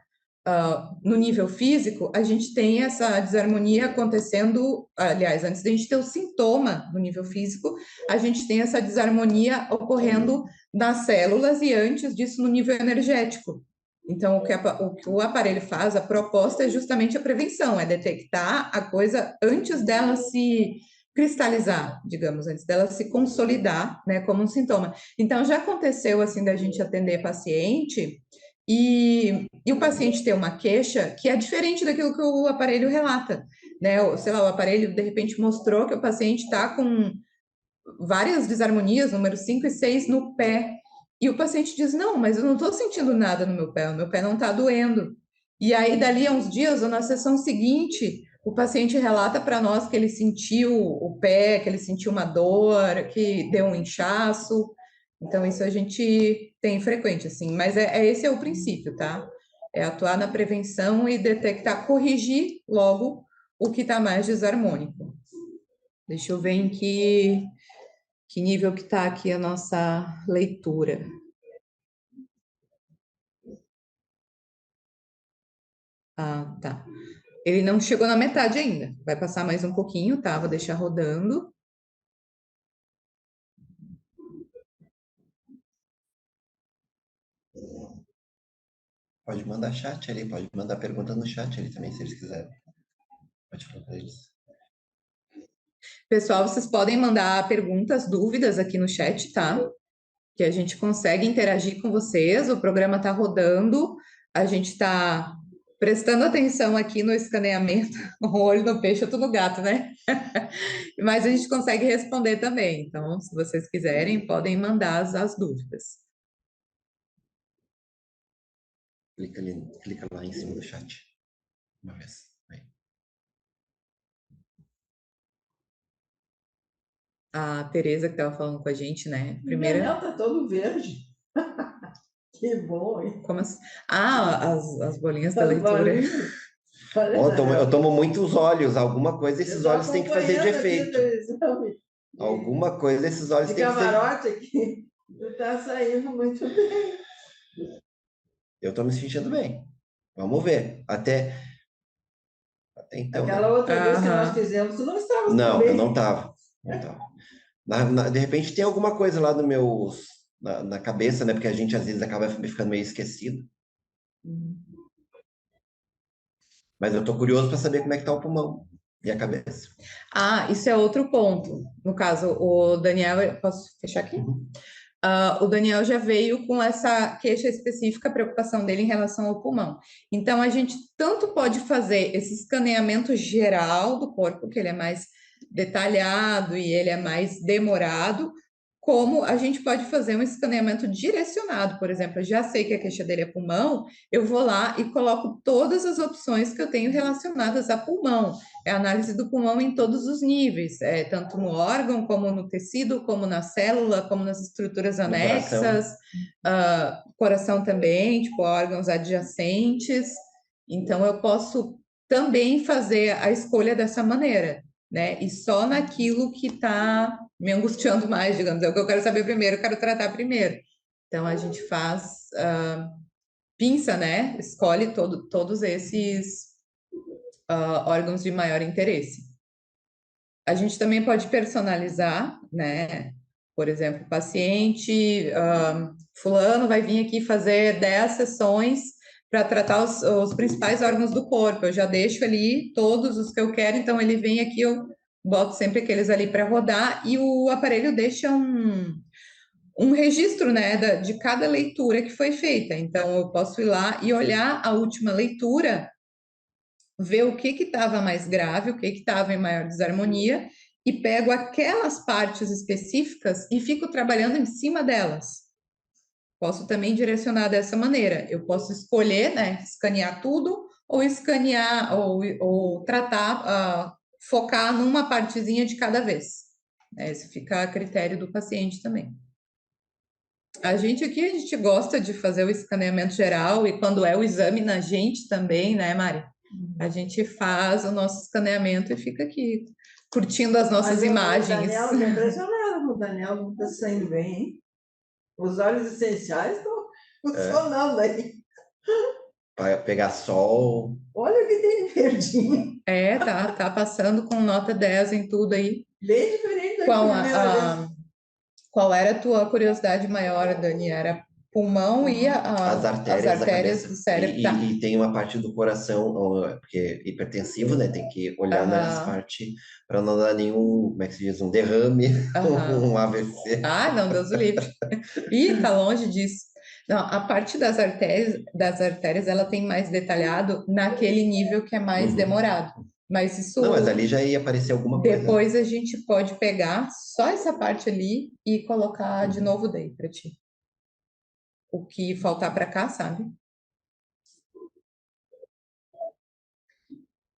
no nível físico, a gente tem essa desarmonia acontecendo, aliás, antes da gente ter o sintoma no nível físico, a gente tem essa desarmonia ocorrendo nas células e antes disso no nível energético. Então, o que o aparelho faz, a proposta é justamente a prevenção, é detectar a coisa antes dela se cristalizar, digamos, antes dela se consolidar, né, como um sintoma. Então, já aconteceu, assim, da gente atender paciente e o paciente ter uma queixa que é diferente daquilo que o aparelho relata, né, sei lá, o aparelho, de repente, mostrou que o paciente está com várias desarmonias, número 5 e 6, no pé, e o paciente diz, não, mas eu não estou sentindo nada no meu pé não está doendo. E aí, dali a uns dias, ou na sessão seguinte, o paciente relata para nós que ele sentiu o pé, que ele sentiu uma dor, que deu um inchaço. Então, isso a gente tem frequente, assim. Mas esse é o princípio, tá? É atuar na prevenção e detectar, corrigir logo o que está mais desarmônico. Deixa eu ver em que nível que está aqui a nossa leitura. Ah, tá. Ele não chegou na metade ainda. Vai passar mais um pouquinho, tá? Vou deixar rodando. Pode mandar chat ali, pode mandar pergunta no chat ali também, se eles quiserem. Pode falar para eles. Pessoal, vocês podem mandar perguntas, dúvidas aqui no chat, tá? Que a gente consegue interagir com vocês. O programa está rodando, a gente está prestando atenção aqui no escaneamento. O olho no peixe, eu tô no gato, né? Mas a gente consegue responder também. Então, se vocês quiserem, podem mandar as dúvidas. Clica lá em cima do chat. Uma vez. Aí. A Tereza que estava falando com a gente, né? Primeiro. O tá todo verde. Que bom, hein? Como assim? Ah, as bolinhas da leitura. Eu tomo muitos óleos. Alguma coisa esses óleos têm que fazer de efeito. Alguma coisa esses óleos têm que fazer. Camarote aqui. Tá saindo muito bem. Eu tô me sentindo bem. Vamos ver. Até então. Aquela outra vez que nós fizemos, tu não estava Não, bem. eu não estava. De repente tem alguma coisa lá na cabeça, né? Porque a gente às vezes acaba ficando meio esquecido. Mas eu tô curioso para saber como é que tá o pulmão e a cabeça. Ah, isso é outro ponto. No caso, o Daniel, posso fechar aqui? O Daniel já veio com essa queixa específica, a preocupação dele em relação ao pulmão. Então, a gente tanto pode fazer esse escaneamento geral do corpo, que ele é mais detalhado e ele é mais demorado, como a gente pode fazer um escaneamento direcionado. Por exemplo, eu já sei que a queixa dele é pulmão, eu vou lá e coloco todas as opções que eu tenho relacionadas a pulmão. É a análise do pulmão em todos os níveis, tanto no órgão, como no tecido, como na célula, como nas estruturas anexas, coração também, tipo órgãos adjacentes. Então, eu posso também fazer a escolha dessa maneira, né? E só naquilo que está me angustiando mais, digamos, é o que eu quero saber primeiro, eu quero tratar primeiro. Então, a gente faz, pinça, né? Escolhe todos esses órgãos de maior interesse. A gente também pode personalizar, né? Por exemplo, paciente, fulano vai vir aqui fazer 10 sessões para tratar os principais órgãos do corpo. Eu já deixo ali todos os que eu quero, então ele vem aqui, eu boto sempre aqueles ali para rodar e o aparelho deixa um registro, né, de cada leitura que foi feita. Então, eu posso ir lá e olhar a última leitura, ver o que estava mais grave, o que estava em maior desarmonia, e pego aquelas partes específicas e fico trabalhando em cima delas. Posso também direcionar dessa maneira. Eu posso escolher, né, escanear tudo, ou escanear, ou tratar, focar numa partezinha de cada vez. Isso fica a critério do paciente também. A gente gosta de fazer o escaneamento geral, e quando é o exame na gente também, né, Mari? A gente faz o nosso escaneamento e fica aqui curtindo as nossas imagens. O Daniel, estou impressionada, o Daniel não está saindo bem, hein? Os óleos essenciais estão funcionando aí. Para pegar sol. Olha o que tem de verdinho. Tá passando com nota 10 em tudo aí. Bem diferente da primeira vez. Qual era a tua curiosidade maior, Dani? Era pulmão e As artérias da artérias cabeça. do cérebro. Tá. E tem uma parte do coração, porque é hipertensivo, né? Tem que olhar nessa parte para não dar nenhum, como é que se diz, um derrame, um AVC. Ah, não, Deus o livre. Ih, tá longe disso. Não, a parte das artérias, ela tem mais detalhado naquele nível que é mais demorado. Mas isso. Não, mas ali já ia aparecer alguma coisa. Depois a gente pode pegar só essa parte ali e colocar de novo daí para ti. O que faltar para cá, sabe?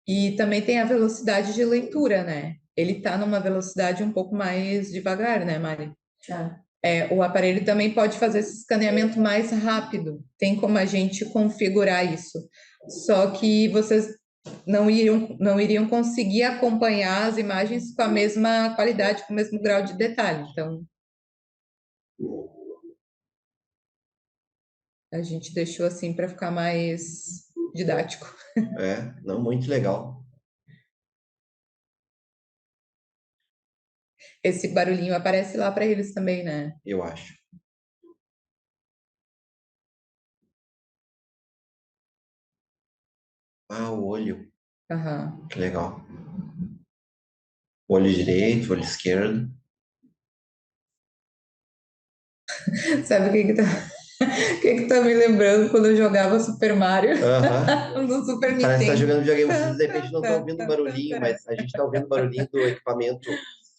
E também tem a velocidade de leitura, né? Ele tá numa velocidade um pouco mais devagar, né, Mari? O aparelho também pode fazer esse escaneamento mais rápido. Tem como a gente configurar isso. Só que vocês não iriam conseguir acompanhar as imagens com a mesma qualidade, com o mesmo grau de detalhe. Então, a gente deixou assim para ficar mais didático. Não, muito legal. Esse barulhinho aparece lá para eles também, né? Eu acho. Ah, o olho. Que legal. Olho direito, olho esquerdo. Sabe o que tá me lembrando quando eu jogava Super Mario no Super Nintendo? Parece que tá jogando videogame, vocês de repente não estão ouvindo barulhinho, mas a gente está ouvindo barulhinho do equipamento.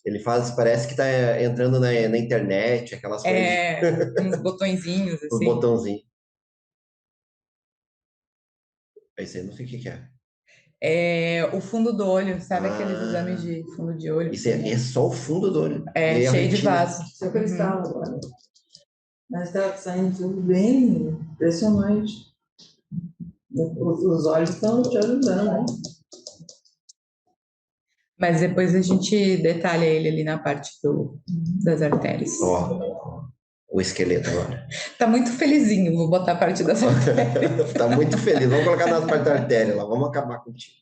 Ele parece que tá entrando na internet, aquelas coisas. Uns botõezinhos, Os assim. botãozinhos. Esse aí não sei o que é. É o fundo do olho, sabe aqueles exames de fundo de olho? Isso é só o fundo do olho. Cheio de vaso. Seu cristal agora. Mas está saindo tudo bem impressionante. Os olhos estão te ajudando, né? Mas depois a gente detalha ele ali na parte das artérias. O esqueleto agora. Tá muito felizinho, vou botar a parte das artérias. Tá muito feliz. Vamos colocar nas partes da artéria lá. Vamos acabar contigo.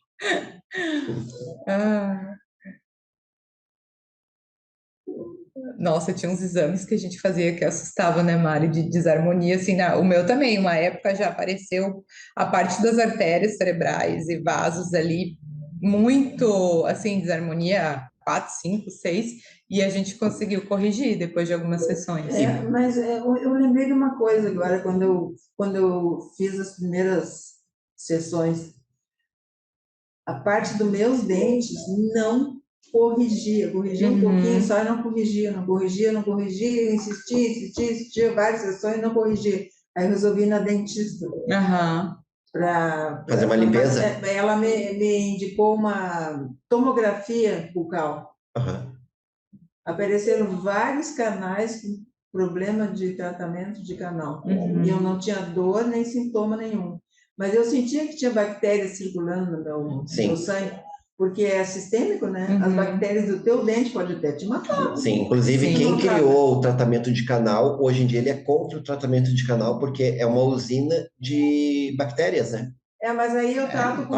Nossa, tinha uns exames que a gente fazia que assustava, né, Mari, de desarmonia, assim, o meu também, uma época já apareceu a parte das artérias cerebrais e vasos ali, muito, assim, desarmonia 4, 5, 6, e a gente conseguiu corrigir depois de algumas sessões. Mas eu lembrei de uma coisa agora, quando eu fiz as primeiras sessões, a parte dos meus dentes não corrigia um pouquinho só, não corrigia, insistia, várias sessões, não corrigia. Aí eu resolvi ir na dentista. Para fazer uma limpeza? Ela me indicou uma tomografia bucal. Apareceram vários canais com problema de tratamento de canal. E eu não tinha dor nem sintoma nenhum. Mas eu sentia que tinha bactérias circulando no meu sangue, porque é sistêmico, né? As bactérias do teu dente podem até te matar. Sim, inclusive quem criou o tratamento de canal, hoje em dia ele é contra o tratamento de canal, porque é uma usina de bactérias, né? Mas aí eu trato com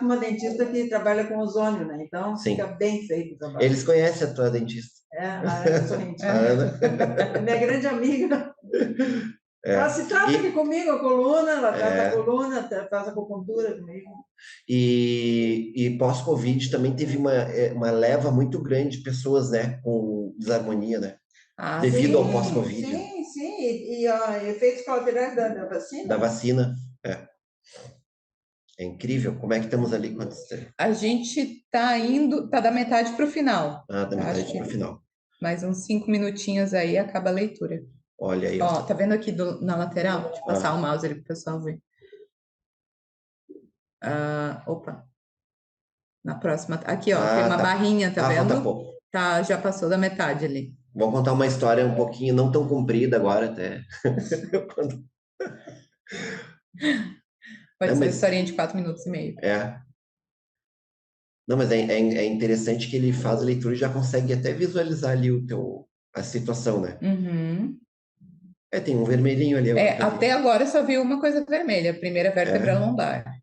uma dentista que trabalha com ozônio, né? Então fica bem feito o trabalho. Eles conhecem a tua dentista. A Ana Sorrentino. Minha grande amiga. Ela se trata aqui comigo, a coluna, ela trata a coluna, faz a acupuntura comigo. E pós-Covid também teve uma leva muito grande de pessoas, né, com desarmonia, né? Devido ao pós-Covid. Sim. E efeitos colaterais da vacina. Da vacina, É incrível. Como é que estamos ali? A gente tá da metade para o final. Da metade para o final. Mais uns 5 minutinhos aí, acaba a leitura. Olha aí. Tá vendo aqui na lateral? Deixa eu passar o mouse ali para o pessoal ver. Opa. Na próxima. Aqui, ó, tem uma barrinha, tá vendo? Falta pouco. Já passou da metade ali. Vou contar uma história um pouquinho, não tão comprida agora até. Pode ser uma historinha de 4 minutos e meio. Não, mas é interessante que ele faz a leitura e já consegue até visualizar ali a situação, né? Tem um vermelhinho ali. Até agora eu só vi uma coisa vermelha, a primeira vértebra lombar.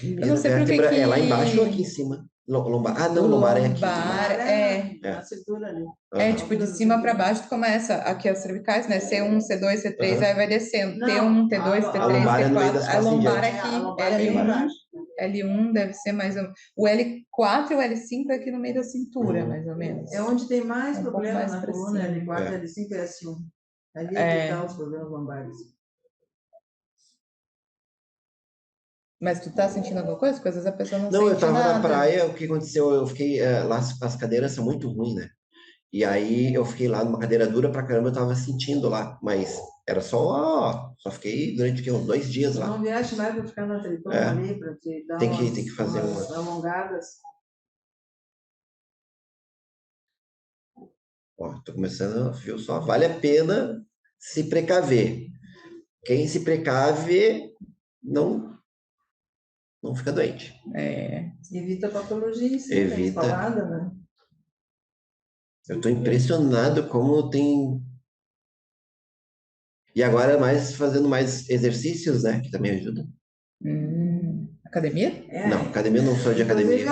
Eu não sei vértebra, é lá embaixo ou aqui em cima? Lombar. Ah, não, lombar é aqui. Lombar é Na cintura ali. É, tipo, de cima para baixo, tu começa aqui as cervicais, né? C1, C2, C3, Aham. aí vai descendo. Não, T1, T2, a T3, lombar é no meio das T4. A costas em lombar diante. aqui, A lombar é bem L1, embaixo. L1 deve ser mais ou menos. O L4 e o L5 é aqui no meio da cintura, mais ou menos. É onde tem mais Um pouco problema mais na pra coluna, cima. L4, É. L5 e S1. Ali é que tá os problemas lombares. Mas tu tá sentindo alguma coisa? Porque às vezes a pessoa não Não, eu sente tava na nada. praia, o que aconteceu? Eu fiquei, lá as cadeiras são muito ruins, né? E aí eu fiquei lá numa cadeira dura pra caramba, eu tava sentindo lá, mas era só fiquei durante uns 2 dias lá. Não viaje mais para ficar na Triton É. ali, para te dar Tem que fazer umas alongadas. Ó, tô começando, viu só? Vale a pena se precaver. Quem se precave não fica doente. É. Evita a patologia em si, Evita. falada, né? Eu tô impressionado como tem. E agora fazendo mais exercícios, né? Que também ajuda. Academia? Não, academia eu não sou de academia.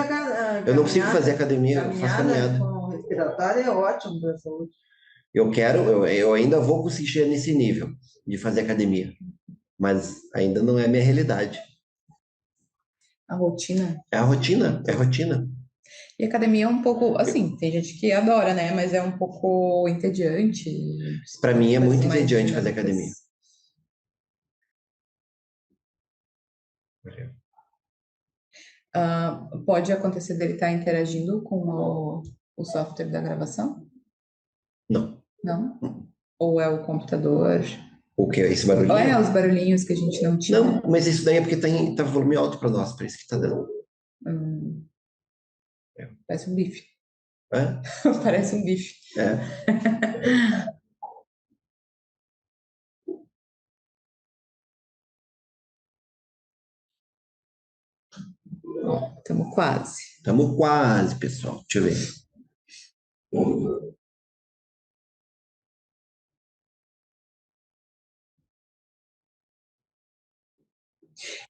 Eu não consigo fazer academia, eu faço caminhada. Com respiratória é ótimo para a saúde. Eu ainda vou conseguir chegar nesse nível de fazer academia, mas ainda não é minha realidade. A rotina. É a rotina, é a rotina. E academia é um pouco, assim, tem gente que adora, né? Mas é um pouco entediante. Para mim é muito Coisas mais entediante fazer dinâmicas. academia. Pode acontecer dele estar interagindo com o software da gravação? Não. Não? Ou é o computador? O que? Esse Ou barulhinho? é os barulhinhos que a gente não tinha? Não, mas isso daí é porque tá volume alto para nós, por isso que tá dando. Parece um bife. É? Parece um bife. É. Estamos quase. Estamos quase, pessoal. Deixa eu ver.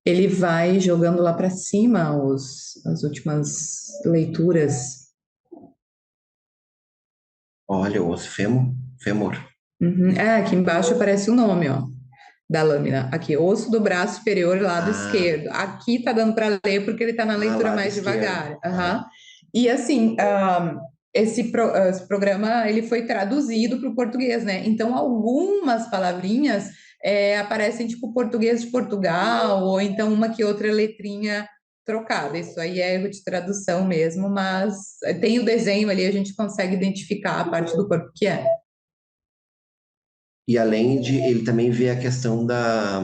Ele vai jogando lá para cima as últimas leituras. Olha, o osso femur. Uhum. Aqui embaixo aparece o nome, ó, da lâmina. Aqui, osso do braço superior, lado esquerdo. Aqui tá dando para ler porque ele tá na leitura lado mais esquerdo. devagar. E assim, esse programa ele foi traduzido para o português, né? Então, algumas palavrinhas aparecem tipo português de Portugal, ou então uma que outra letrinha trocada. Isso aí é erro de tradução mesmo, mas tem o desenho ali, a gente consegue identificar a parte do corpo que é. E além de, ele também vê a questão da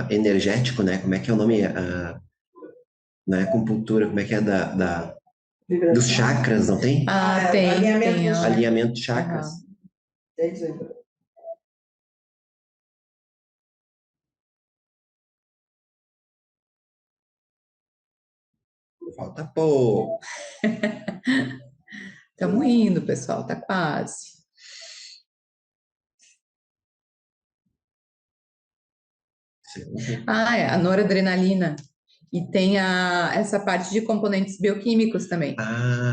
energético, né? Como é que é o nome? Não é acupuntura, como é que é dos chakras, não tem? Tem. Alinhamento de chakras. É isso aí. Falta pouco. Estamos indo, pessoal, tá quase. A noradrenalina. E tem essa parte de componentes bioquímicos também.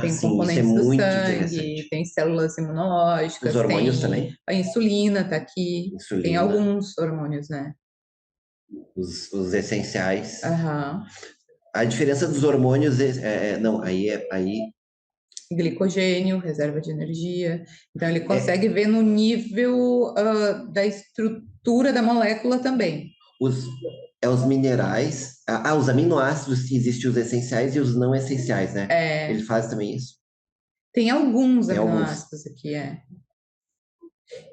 Tem sim, componentes isso é do muito sangue, interessante. tem células imunológicas, Os hormônios tem também? a insulina tá aqui, Insulina. tem alguns hormônios, né? Os essenciais. Aham. A diferença dos hormônios não, aí Glicogênio, reserva de energia. Então, ele consegue ver no nível da estrutura da molécula também. os minerais, os aminoácidos, existem os essenciais e os não essenciais, né? Ele faz também isso. Tem alguns aminoácidos aqui,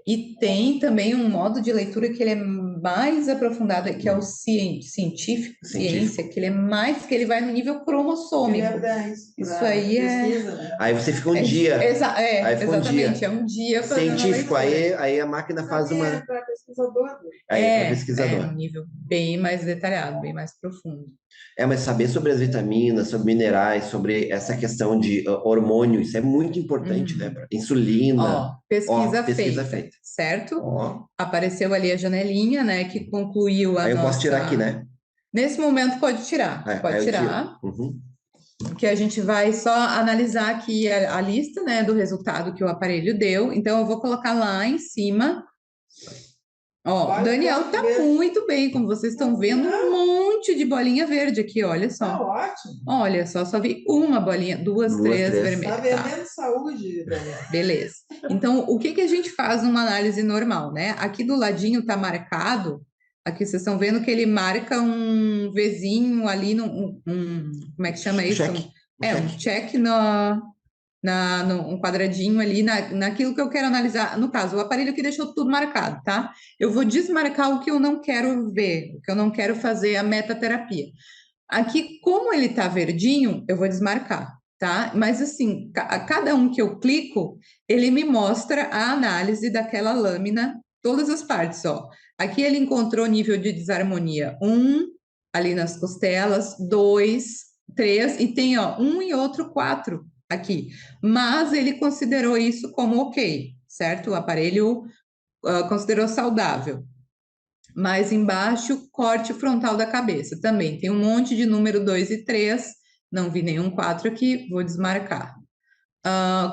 E tem também um modo de leitura que ele é mais aprofundado, que é o científico, ciência, que ele é mais, que ele vai no nível cromossômico. Isso aí pesquisa, né? Aí você fica um dia. Aí fica exatamente, dia. é um dia fazendo científico, a leitura. aí a máquina faz uma. É para pesquisador. Aí é para pesquisador. Um nível bem mais detalhado, bem mais profundo. Mas saber sobre as vitaminas, sobre minerais, sobre essa questão de hormônio, isso é muito importante, né? Insulina. Pesquisa feita. Certo? Apareceu ali a janelinha, né? Que concluiu a Aí eu nossa... posso tirar aqui, né? Nesse momento pode tirar. Pode tirar. que a gente vai só analisar aqui a lista, né, do resultado que o aparelho deu. Então, eu vou colocar lá em cima. Ó, Olha, Daniel posso tá ver. muito bem, como vocês estão vendo, um monte de bolinha verde aqui, olha Tá só. ótimo. Olha só vi uma bolinha, duas, Duas, três três. Tá vermelhas, tá? vendendo saúde, Daniel. Beleza. Então, o que que a gente faz numa análise normal, né? Aqui do ladinho tá marcado, aqui vocês estão vendo que ele marca um Vzinho ali, como é que chama isso? Cheque. Um check um quadradinho ali naquilo que eu quero analisar. No caso, o aparelho aqui deixou tudo marcado, tá? Eu vou desmarcar o que eu não quero ver, o que eu não quero fazer a metaterapia. Aqui, como ele tá verdinho, eu vou desmarcar, tá? Mas assim, a cada um que eu clico, ele me mostra a análise daquela lâmina, todas as partes, ó. Aqui ele encontrou nível de desarmonia 1, ali nas costelas, 2, 3, e tem, ó, um e outro 4 aqui. Mas ele considerou isso como ok, certo? O aparelho considerou saudável. Mais embaixo, corte frontal da cabeça. Também tem um monte de número 2 e 3. Não vi nenhum 4 aqui, vou desmarcar.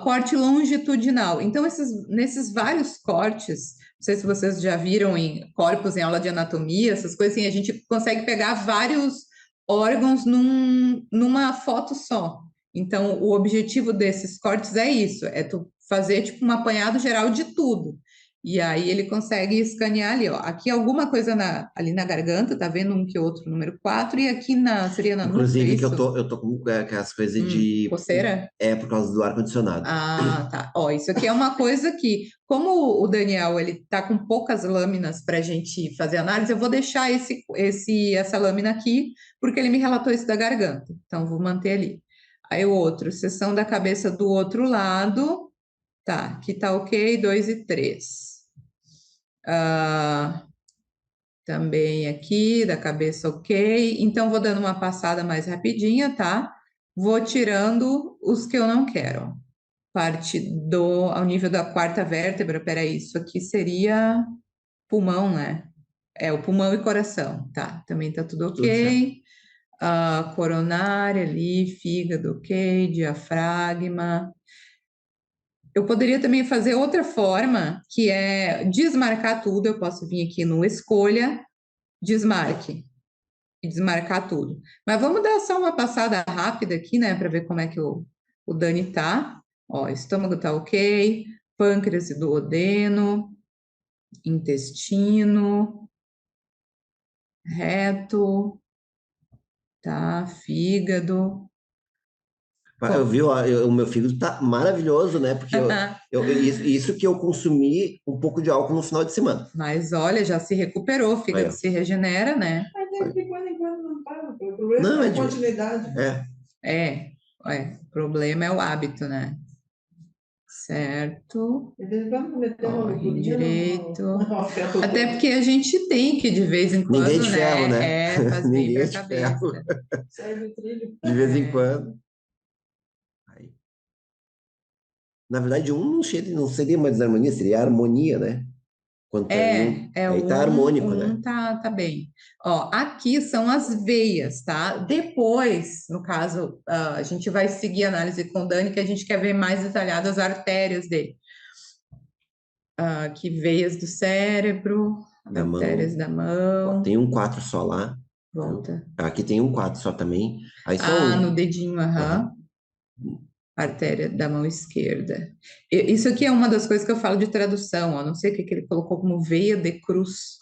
Corte longitudinal. Então, nesses vários cortes, não sei se vocês já viram em corpos em aula de anatomia, essas coisas assim, a gente consegue pegar vários órgãos numa foto só. Então, o objetivo desses cortes é isso, é tu fazer tipo um apanhado geral de tudo. E aí ele consegue escanear ali, ó. Aqui alguma coisa ali na garganta, tá vendo um que outro número 4, e aqui seria na nuca, Inclusive, que isso? eu tô com aquelas coisas de. Coceira? É por causa do ar-condicionado. Ah, tá. Ó, isso aqui é uma coisa que, como o Daniel ele tá com poucas lâminas para a gente fazer análise, eu vou deixar essa lâmina aqui, porque ele me relatou isso da garganta. Então, vou manter ali. Aí o outro, seção da cabeça do outro lado. Tá, aqui tá ok, 2 e 3. Também aqui, da cabeça ok. Então, vou dando uma passada mais rapidinha, tá? Vou tirando os que eu não quero. Parte ao nível da quarta vértebra, peraí, isso aqui seria pulmão, né? É, o pulmão e coração, tá? Também tá tudo Tudo certo. ok. Coronária ali, fígado ok, diafragma. Eu poderia também fazer outra forma, que é desmarcar tudo. Eu posso vir aqui no escolha, desmarque, e desmarcar tudo. Mas vamos dar só uma passada rápida aqui, né, para ver como é que o Dani tá. Ó, estômago tá ok, pâncreas e duodeno, intestino, reto, tá, fígado. Eu vi, ó, o meu fígado tá maravilhoso, né? Porque isso que eu consumi um pouco de álcool no final de semana. Mas olha, já se recuperou, o fígado Aí, ó. se regenera, né? Mas de quando em quando não para. O problema Não, é é a de- continuidade. O problema é o hábito, né? Certo. De vez em quando meteu uma Ó, rim loucurinha, direito. não afeta o Até corpo. porque a gente tem que, de vez em quando, Ninguém de ferro, né? fazer bem Ninguém pra de ferro. cabeça. Serve o trilho. De vez em É. quando. Aí. Na verdade, não seria uma desarmonia, seria harmonia, né? Quando tá em aí tá harmônico, né? Tá bem. Ó, aqui são as veias, tá? Depois, no caso, a gente vai seguir a análise com o Dani, que a gente quer ver mais detalhado as artérias dele. Aqui, veias do cérebro, Da mão. artérias da mão. Ó, tem um 4 só lá. Volta. Aqui tem um 4 só também. Aí só No dedinho, aham. Artéria da mão esquerda. Isso aqui é uma das coisas que eu falo de tradução, ó. Não sei o que ele colocou como veia de cruz.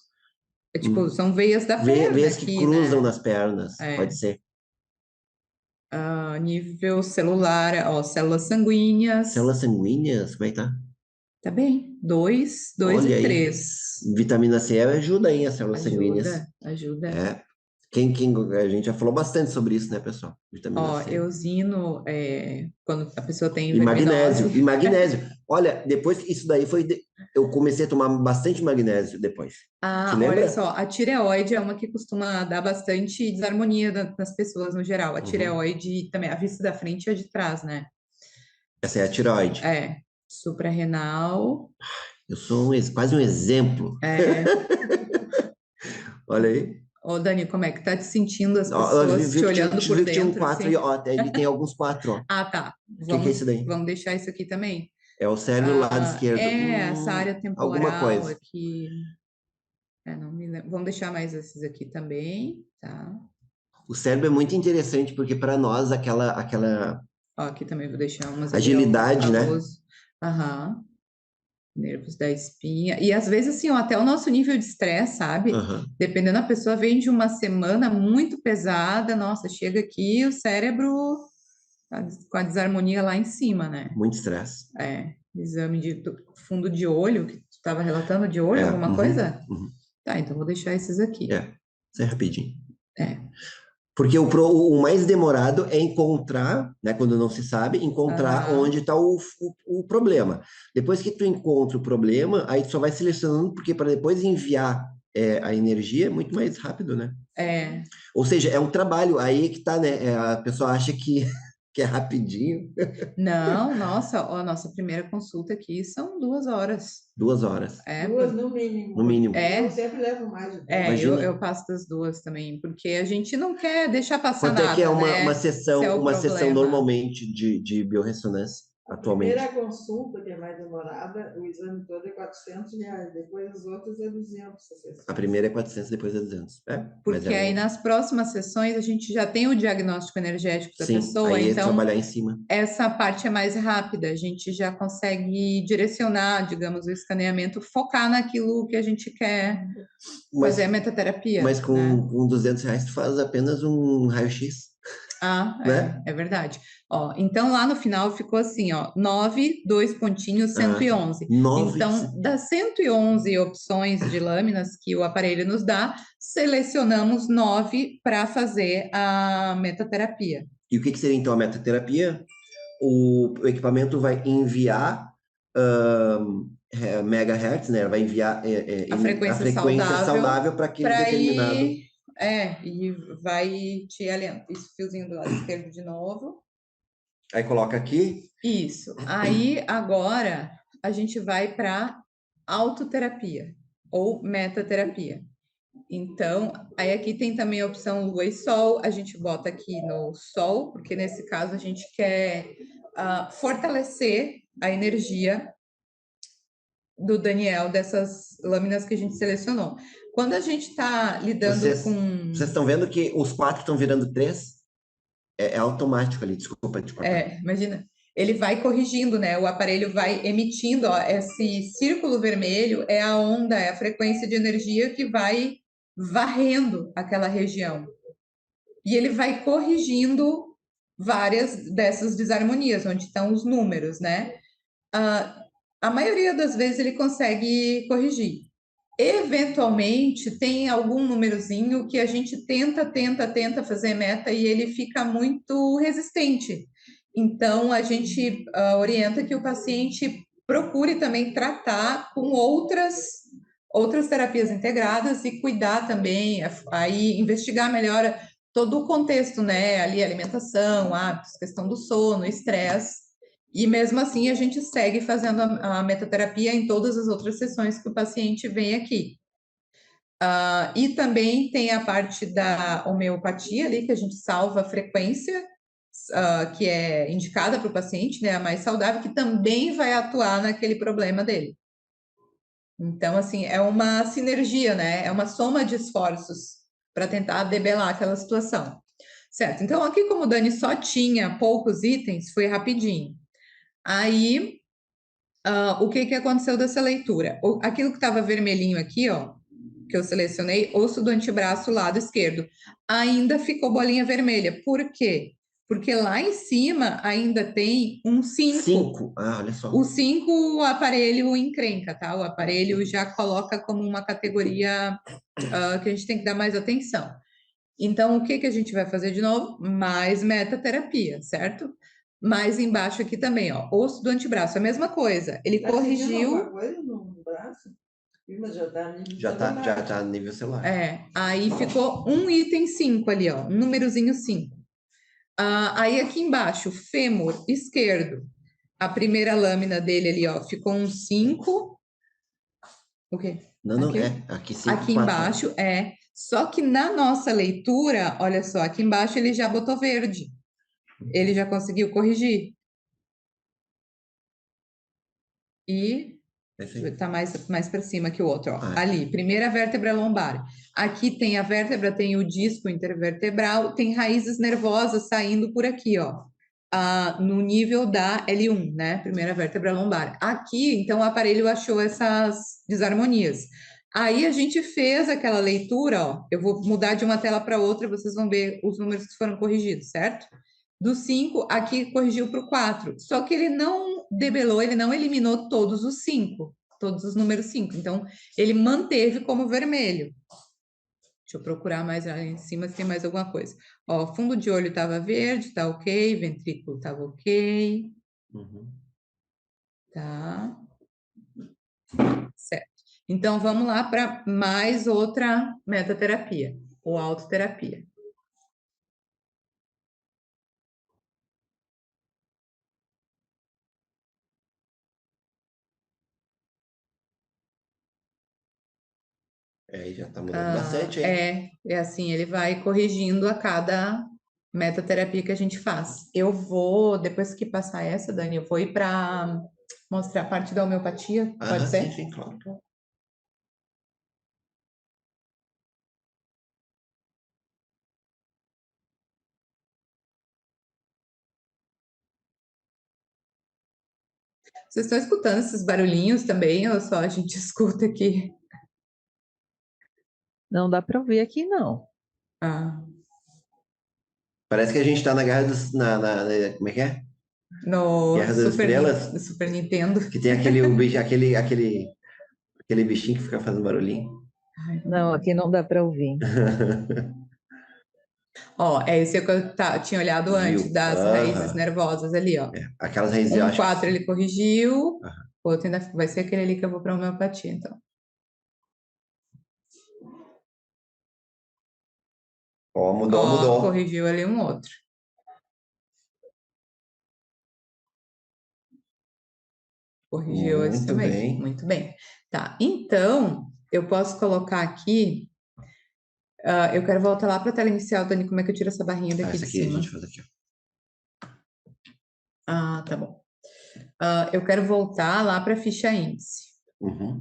É tipo, são veias da perna veias que aqui, cruzam né? nas pernas, pode ser. Nível celular, ó, células sanguíneas. Células sanguíneas, como é que tá? Tá bem. 2 Olha e aí. 3. Vitamina C ajuda aí as células sanguíneas. Ajuda. É. A gente já falou bastante sobre isso, né, pessoal? Vitamina C. Eosino, quando a pessoa tem E magnésio. verminose. E magnésio. Olha, depois que isso daí eu comecei a tomar bastante magnésio depois. Te lembra? Olha só, a tireoide é uma que costuma dar bastante desarmonia nas pessoas no geral. A tireoide também, a vista da frente e a de trás, né? Essa é a tireoide. Suprarrenal. Eu sou quase um exemplo. Olha aí. Ô, Dani, como é que tá te sentindo as Ó, eu pessoas vi te que tinha, olhando por vi que tinha um dentro, 4 assim? ó, até ele tem alguns 4, ó. Ah, tá. O que é esse daí? Vamos deixar isso aqui também. É o cérebro lado esquerdo. Essa área Alguma temporal coisa. aqui. Não me lembro. Vamos deixar mais esses aqui também, tá? O cérebro é muito interessante, porque para nós, aquela Ó, aqui também vou deixar umas agilidade, né? Aham. Nervos da espinha. E às vezes, assim, ó, até o nosso nível de estresse, sabe? Aham. Dependendo, a pessoa vem de uma semana muito pesada, nossa, chega aqui, o cérebro tá com a desarmonia lá em cima, né? Muito estresse. Exame de fundo de olho, que tu estava relatando de olho, alguma uhum, coisa? uhum. Tá, então vou deixar esses aqui. Isso é rapidinho. É. Porque o mais demorado é encontrar, né, quando não se sabe, encontrar Aham. onde está o problema. Depois que tu encontra o problema, aí tu só vai selecionando, porque para depois enviar a energia é muito mais rápido, né? Ou seja, é um trabalho, aí que tá, né? A pessoa acha que, que é rapidinho. Não, nossa, ó, a nossa primeira consulta aqui são 2 horas. 2 horas. Duas no mínimo. No mínimo. Eu sempre levo mais de 10. Imagina. Eu passo das 2 também, porque a gente não quer deixar passar Quanto é que é nada, uma né? sessão, Esse é o uma sessão problema. normalmente de biorressonância A atualmente? primeira consulta, que é mais demorada, o exame todo é R$ 400, depois os outros é 200. A primeira é 400, depois é 200. Porque aí nas próximas sessões a gente já tem o diagnóstico energético da Sim, pessoa, aí é então trabalhar em cima. essa parte é mais rápida, a gente já consegue direcionar, digamos, o escaneamento, focar naquilo que a gente quer fazer a metaterapia. Mas com, né? com R$ 200 tu faz apenas um raio-x. Né? É verdade. Ó, então lá no final ficou assim, ó, 9, 2 pontinhos, 111. 9. Então, das 111 opções de lâminas que o aparelho nos dá, selecionamos 9 para fazer a metaterapia. E o que seria então a metaterapia? O equipamento vai enviar megahertz, né? Vai enviar A frequência saudável para aquele determinado. E vai te alientar. Isso, fiozinho do lado esquerdo de novo. Aí coloca aqui. Isso. Aí agora a gente vai para autoterapia ou metaterapia. Então, aí aqui tem também a opção Lua e Sol. A gente bota aqui no Sol, porque nesse caso a gente quer fortalecer a energia do Daniel, dessas lâminas que a gente selecionou. Quando a gente está lidando com... Vocês estão vendo que os 4 estão virando 3? É automático ali, desculpa te cortar. Imagina. Ele vai corrigindo, né? O aparelho vai emitindo, ó, esse círculo vermelho é a onda, é a frequência de energia que vai varrendo aquela região. E ele vai corrigindo várias dessas desarmonias, onde estão os números, né? A maioria das vezes ele consegue corrigir. Eventualmente, tem algum númerozinho que a gente tenta fazer meta e ele fica muito resistente. Então, a gente orienta que o paciente procure também tratar com outras terapias integradas e cuidar também, aí investigar melhor todo o contexto, né? Ali, alimentação, hábitos, questão do sono, estresse. E mesmo assim, a gente segue fazendo a metaterapia em todas as outras sessões que o paciente vem aqui. E também tem a parte da homeopatia ali, que a gente salva a frequência, que é indicada para o paciente, né, a mais saudável, que também vai atuar naquele problema dele. Então, assim, é uma sinergia, né? É uma soma de esforços para tentar debelar aquela situação. Certo. Então, aqui, como o Dani só tinha poucos itens, foi rapidinho. Aí, o que aconteceu dessa leitura? Aquilo que estava vermelhinho aqui, ó, que eu selecionei, osso do antebraço, lado esquerdo, ainda ficou bolinha vermelha. Por quê? Porque lá em cima ainda tem um 5. 5. Olha só. O 5, o aparelho encrenca, tá? O aparelho já coloca como uma categoria que a gente tem que dar mais atenção. Então, o que a gente vai fazer de novo? Mais metaterapia, certo? Mais embaixo aqui também, ó, osso do antebraço, a mesma coisa. Ele corrigiu. Alguma coisa no braço? Mas já tá no nível celular. Aí ficou um item 5 ali, ó, um númerozinho 5. Aí aqui embaixo, fêmur esquerdo, a primeira lâmina dele ali, ó, ficou um 5. O quê? Não, aqui 5. Aqui embaixo Só que na nossa leitura, olha só, aqui embaixo ele já botou verde. Ele já conseguiu corrigir. E está mais para cima que o outro, ó. Ali, primeira vértebra lombar. Aqui tem a vértebra, tem o disco intervertebral, tem raízes nervosas saindo por aqui, ó. No nível da L1, né? Primeira vértebra lombar. Aqui, então, o aparelho achou essas desarmonias. Aí a gente fez aquela leitura, ó. Eu vou mudar de uma tela para outra, vocês vão ver os números que foram corrigidos, certo? Do 5, aqui corrigiu para o 4. Só que ele não debelou, ele não eliminou todos os 5, todos os números 5. Então, ele manteve como vermelho. Deixa eu procurar mais ali em cima se tem mais alguma coisa. Ó, fundo de olho estava verde, tá ok. Ventrículo estava ok. Tá. Certo. Então, vamos lá para mais outra metaterapia, ou autoterapia. Já está mudando bastante, hein? É assim, ele vai corrigindo a cada metaterapia que a gente faz. Eu vou, depois que passar essa, Dani, eu vou ir para mostrar a parte da homeopatia, pode ser? Sim, claro. Vocês estão escutando esses barulhinhos também, ou só a gente escuta aqui? Não dá para ouvir aqui, não. Parece que a gente está na Guerra dos... como é que é? No Guerra das Estrelas? Super Nintendo. Que tem aquele bichinho que fica fazendo barulhinho. Não, aqui não dá para ouvir. Ó, é esse que eu tinha olhado antes, das raízes nervosas ali, ó. Aquelas raízes, eu acho 4 ele corrigiu, o outro ainda vai ser aquele ali que eu vou para homeopatia, então. Ó, mudou. Corrigiu ali um outro. Corrigiu esse também. Bem. Muito bem. Tá, então, eu posso colocar aqui... eu quero voltar lá para a tela inicial, Dani, como é que eu tiro essa barrinha daqui de cima? A gente faz aqui, ó. Tá bom. Eu quero voltar lá para a ficha índice.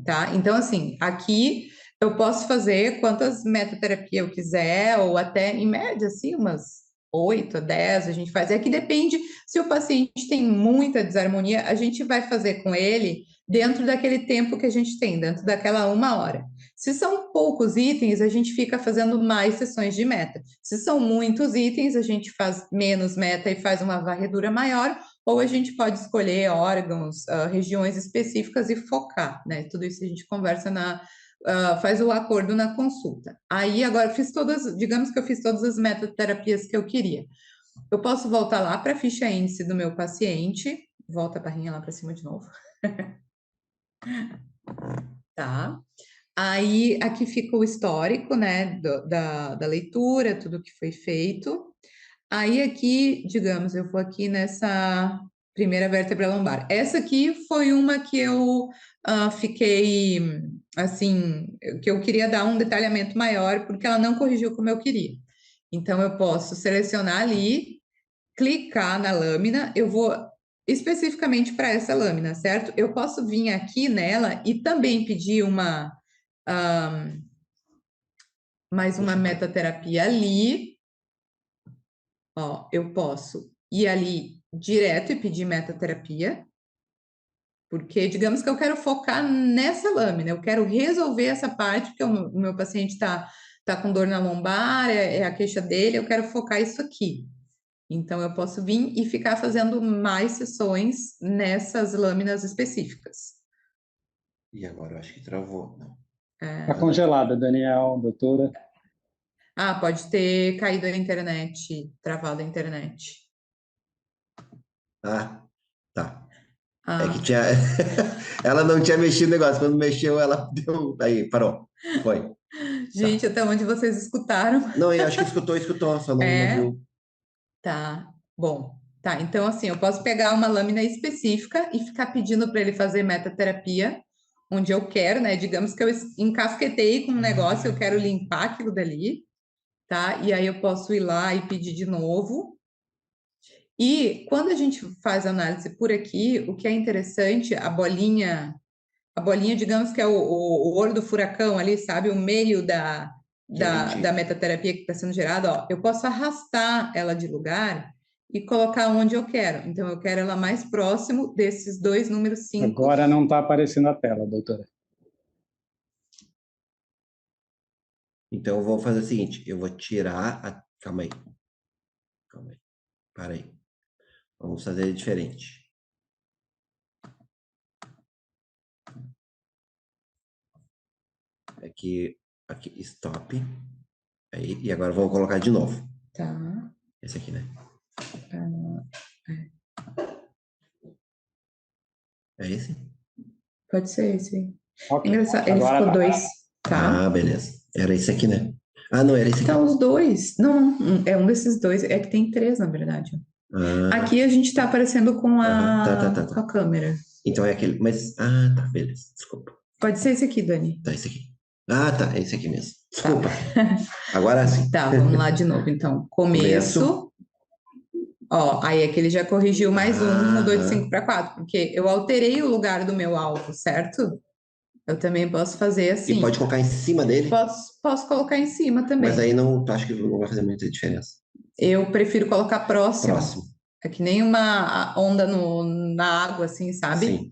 Tá? Então, assim, aqui eu posso fazer quantas metaterapia eu quiser, ou até, em média, assim, umas 8 a 10 a gente faz. É que depende, se o paciente tem muita desarmonia, a gente vai fazer com ele dentro daquele tempo que a gente tem, dentro daquela 1 hora. Se são poucos itens, a gente fica fazendo mais sessões de meta. Se são muitos itens, a gente faz menos meta e faz uma varredura maior, ou a gente pode escolher órgãos, regiões específicas e focar, né? Tudo isso a gente conversa faz o acordo na consulta. Aí agora digamos que eu fiz todas as metaterapias que eu queria. Eu posso voltar lá para a ficha índice do meu paciente, volta a barrinha lá para cima de novo. Tá. Aí aqui fica o histórico, né, da leitura, tudo que foi feito. Aí aqui, digamos, eu vou aqui nessa primeira vértebra lombar. Essa aqui foi uma que eu fiquei, assim, que eu queria dar um detalhamento maior, porque ela não corrigiu como eu queria. Então, eu posso selecionar ali, clicar na lâmina, eu vou especificamente para essa lâmina, certo? Eu posso vir aqui nela e também pedir mais uma metaterapia ali. Ó, eu posso ir ali direto e pedir metaterapia, porque digamos que eu quero focar nessa lâmina, eu quero resolver essa parte, porque o meu paciente tá com dor na lombar, é a queixa dele, eu quero focar isso aqui. Então, eu posso vir e ficar fazendo mais sessões nessas lâminas específicas. E agora eu acho que travou. Está congelada, Daniel, doutora. Pode ter caído a internet, travado a internet. Tá. É que tinha... ela não tinha mexido no negócio. Quando mexeu, ela deu... Aí, parou. Foi. Gente, até onde vocês escutaram? Não, eu acho que escutou. Só não viu. Tá. Bom. Tá, então assim, eu posso pegar uma lâmina específica e ficar pedindo para ele fazer metaterapia, onde eu quero, né? Digamos que eu encasquetei com um negócio, eu quero limpar aquilo dali, tá? E aí eu posso ir lá e pedir de novo. E quando a gente faz análise por aqui, o que é interessante, a bolinha, digamos que é o olho do furacão ali, sabe? O meio da metaterapia que está sendo gerada, ó, eu posso arrastar ela de lugar e colocar onde eu quero. Então, eu quero ela mais próximo desses dois números 5. Agora não está aparecendo a tela, doutora. Então, eu vou fazer o seguinte, eu vou tirar a... Calma aí. Para aí. Vamos fazer diferente. Aqui, stop. Aí, e agora eu vou colocar de novo. Tá. Esse aqui, né? É esse? Pode ser esse. Ok. Engraçado, ele Agora ficou tá. 2, tá? Ah, beleza. Era esse aqui, né? Ah, não, era esse aqui. Então, os dois. Não, é um desses dois. É que tem 3, na verdade. Ah, Aqui a gente tá aparecendo com Tá. com a câmera. Então é aquele... Mas... Ah, tá, beleza. Desculpa. Pode ser esse aqui, Dani. Tá, esse aqui. Ah, tá, é esse aqui mesmo. Desculpa. Agora sim. Tá, vamos lá de novo. Então, começo. Ó, aí é que ele já corrigiu mais mudou de 5 para 4, porque eu alterei o lugar do meu alvo, certo? Eu também posso fazer assim. E pode colocar em cima dele? Posso colocar em cima também. Mas aí não, acho que não vai fazer muita diferença. Eu prefiro colocar próximo. Próximo. É que nem uma onda na água, assim, sabe? Sim.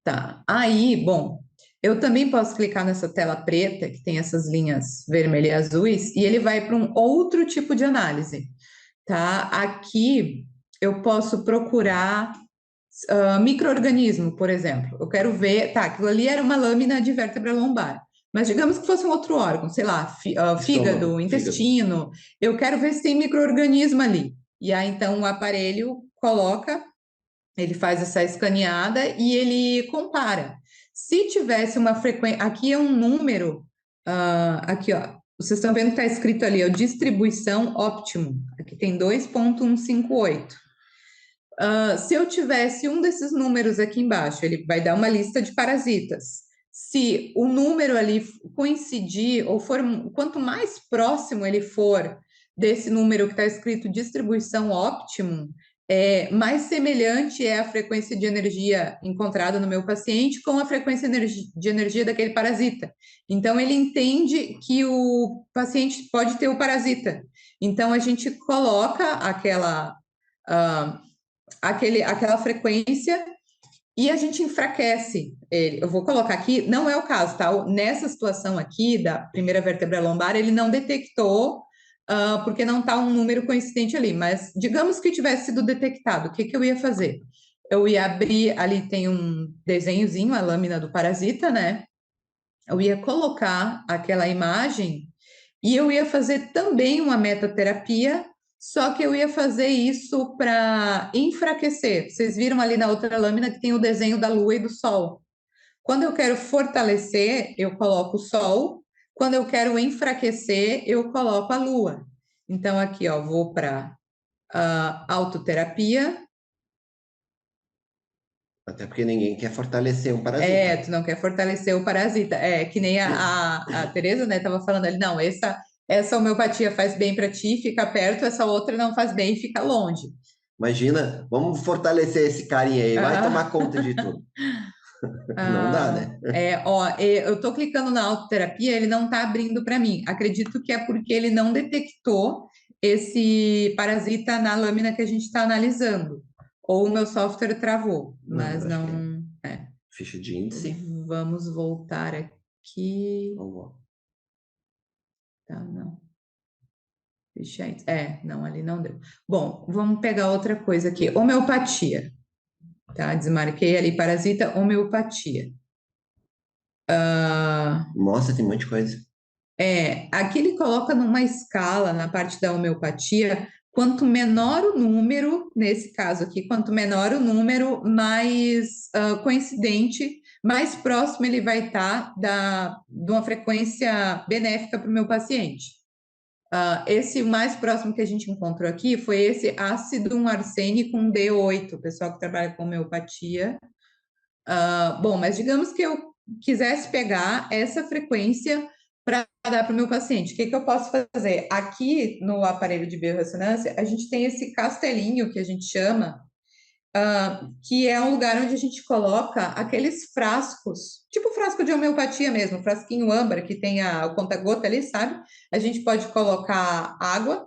Tá. Aí, bom, eu também posso clicar nessa tela preta, que tem essas linhas vermelhas e azuis, e ele vai para um outro tipo de análise, tá? Aqui eu posso procurar micro-organismo, por exemplo. Eu quero ver, tá, aquilo ali era uma lâmina de vértebra lombar, mas digamos que fosse um outro órgão, sei lá, fígado, intestino. Eu quero ver se tem micro-organismo ali. E aí, então, o aparelho coloca, ele faz essa escaneada e ele compara. Se tivesse uma frequência, aqui é um número, aqui, ó, vocês estão vendo que está escrito ali, ó, distribuição óptimo. Aqui tem 2.158. Se eu tivesse um desses números aqui embaixo, ele vai dar uma lista de parasitas. Se o número ali coincidir, ou for, quanto mais próximo ele for desse número que está escrito distribuição óptimo, mais semelhante é a frequência de energia encontrada no meu paciente com a frequência de energia daquele parasita. Então, ele entende que o paciente pode ter o parasita. Então, a gente coloca aquela frequência e a gente enfraquece ele. Eu vou colocar aqui, não é o caso, tá? Nessa situação aqui da primeira vértebra lombar, ele não detectou, porque não está um número coincidente ali, mas digamos que tivesse sido detectado, o que eu ia fazer? Eu ia abrir, ali tem um desenhozinho, a lâmina do parasita, né? Eu ia colocar aquela imagem e eu ia fazer também uma metaterapia, só que eu ia fazer isso para enfraquecer. Vocês viram ali na outra lâmina que tem o desenho da lua e do sol. Quando eu quero fortalecer, eu coloco o sol. Quando eu quero enfraquecer, eu coloco a lua. Então, aqui, ó, vou para autoterapia. Até porque ninguém quer fortalecer um parasita. Tu não quer fortalecer o parasita. Que nem a Tereza, né, estava falando ali, não, essa homeopatia faz bem para ti, fica perto, essa outra não faz bem, fica longe. Imagina, vamos fortalecer esse carinha aí, vai tomar conta de tudo. Não dá, né? Eu estou clicando na autoterapia, ele não está abrindo para mim. Acredito que é porque ele não detectou esse parasita na lâmina que a gente está analisando. Ou o meu software travou, mas não. Ficha de índice. Vamos voltar aqui. Vamos. Tá, não. Ficha índice. Não, ali não deu. Bom, vamos pegar outra coisa aqui. Homeopatia. Tá, desmarquei ali parasita, homeopatia. Nossa, tem um monte de coisa. Aqui ele coloca numa escala, na parte da homeopatia, quanto menor o número, nesse caso aqui, quanto menor o número, mais coincidente, mais próximo ele vai estar de uma frequência benéfica para o meu paciente. Esse mais próximo que a gente encontrou aqui foi esse ácido arsênico D8, o pessoal que trabalha com homeopatia. Bom, mas digamos que eu quisesse pegar essa frequência para dar para o meu paciente, o que eu posso fazer? Aqui no aparelho de biorressonância, a gente tem esse castelinho que a gente chama, que é um lugar onde a gente coloca aqueles frascos, tipo frasco de homeopatia mesmo, frasquinho âmbar que tem o conta-gota ali, sabe? A gente pode colocar água,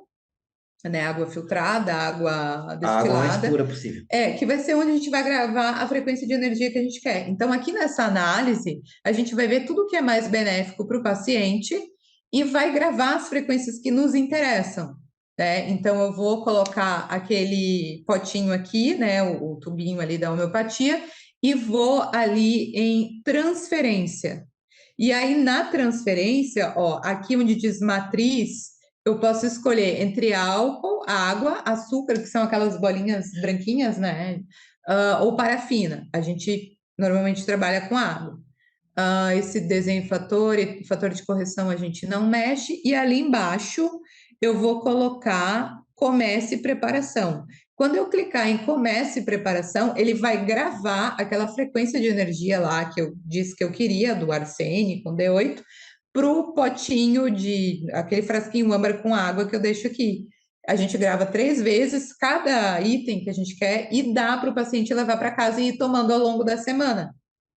né? Água filtrada, água A água mais destilada. pura possível. Que vai ser onde a gente vai gravar a frequência de energia que a gente quer. Então, aqui nessa análise, a gente vai ver tudo que é mais benéfico para o paciente e vai gravar as frequências que nos interessam, né? Então, eu vou colocar aquele potinho aqui, né? O tubinho ali da homeopatia, e vou ali em transferência. E aí, na transferência, ó, aqui onde diz matriz, eu posso escolher entre álcool, água, açúcar, que são aquelas bolinhas branquinhas, né? Ou parafina. A gente normalmente trabalha com água. Esse desenho fator e fator de correção a gente não mexe. E ali embaixo eu vou colocar comece preparação. Quando eu clicar em comece preparação, ele vai gravar aquela frequência de energia lá que eu disse que eu queria, do arsênico, com D8, para o potinho aquele frasquinho âmbar com água que eu deixo aqui. A gente grava 3 vezes cada item que a gente quer e dá para o paciente levar para casa e ir tomando ao longo da semana.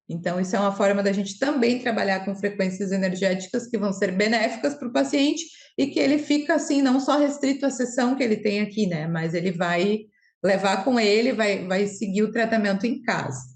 Então, isso é uma forma da gente também trabalhar com frequências energéticas que vão ser benéficas para o paciente e que ele fica assim, não só restrito à sessão que ele tem aqui, né? Mas ele vai levar com ele, vai seguir o tratamento em casa.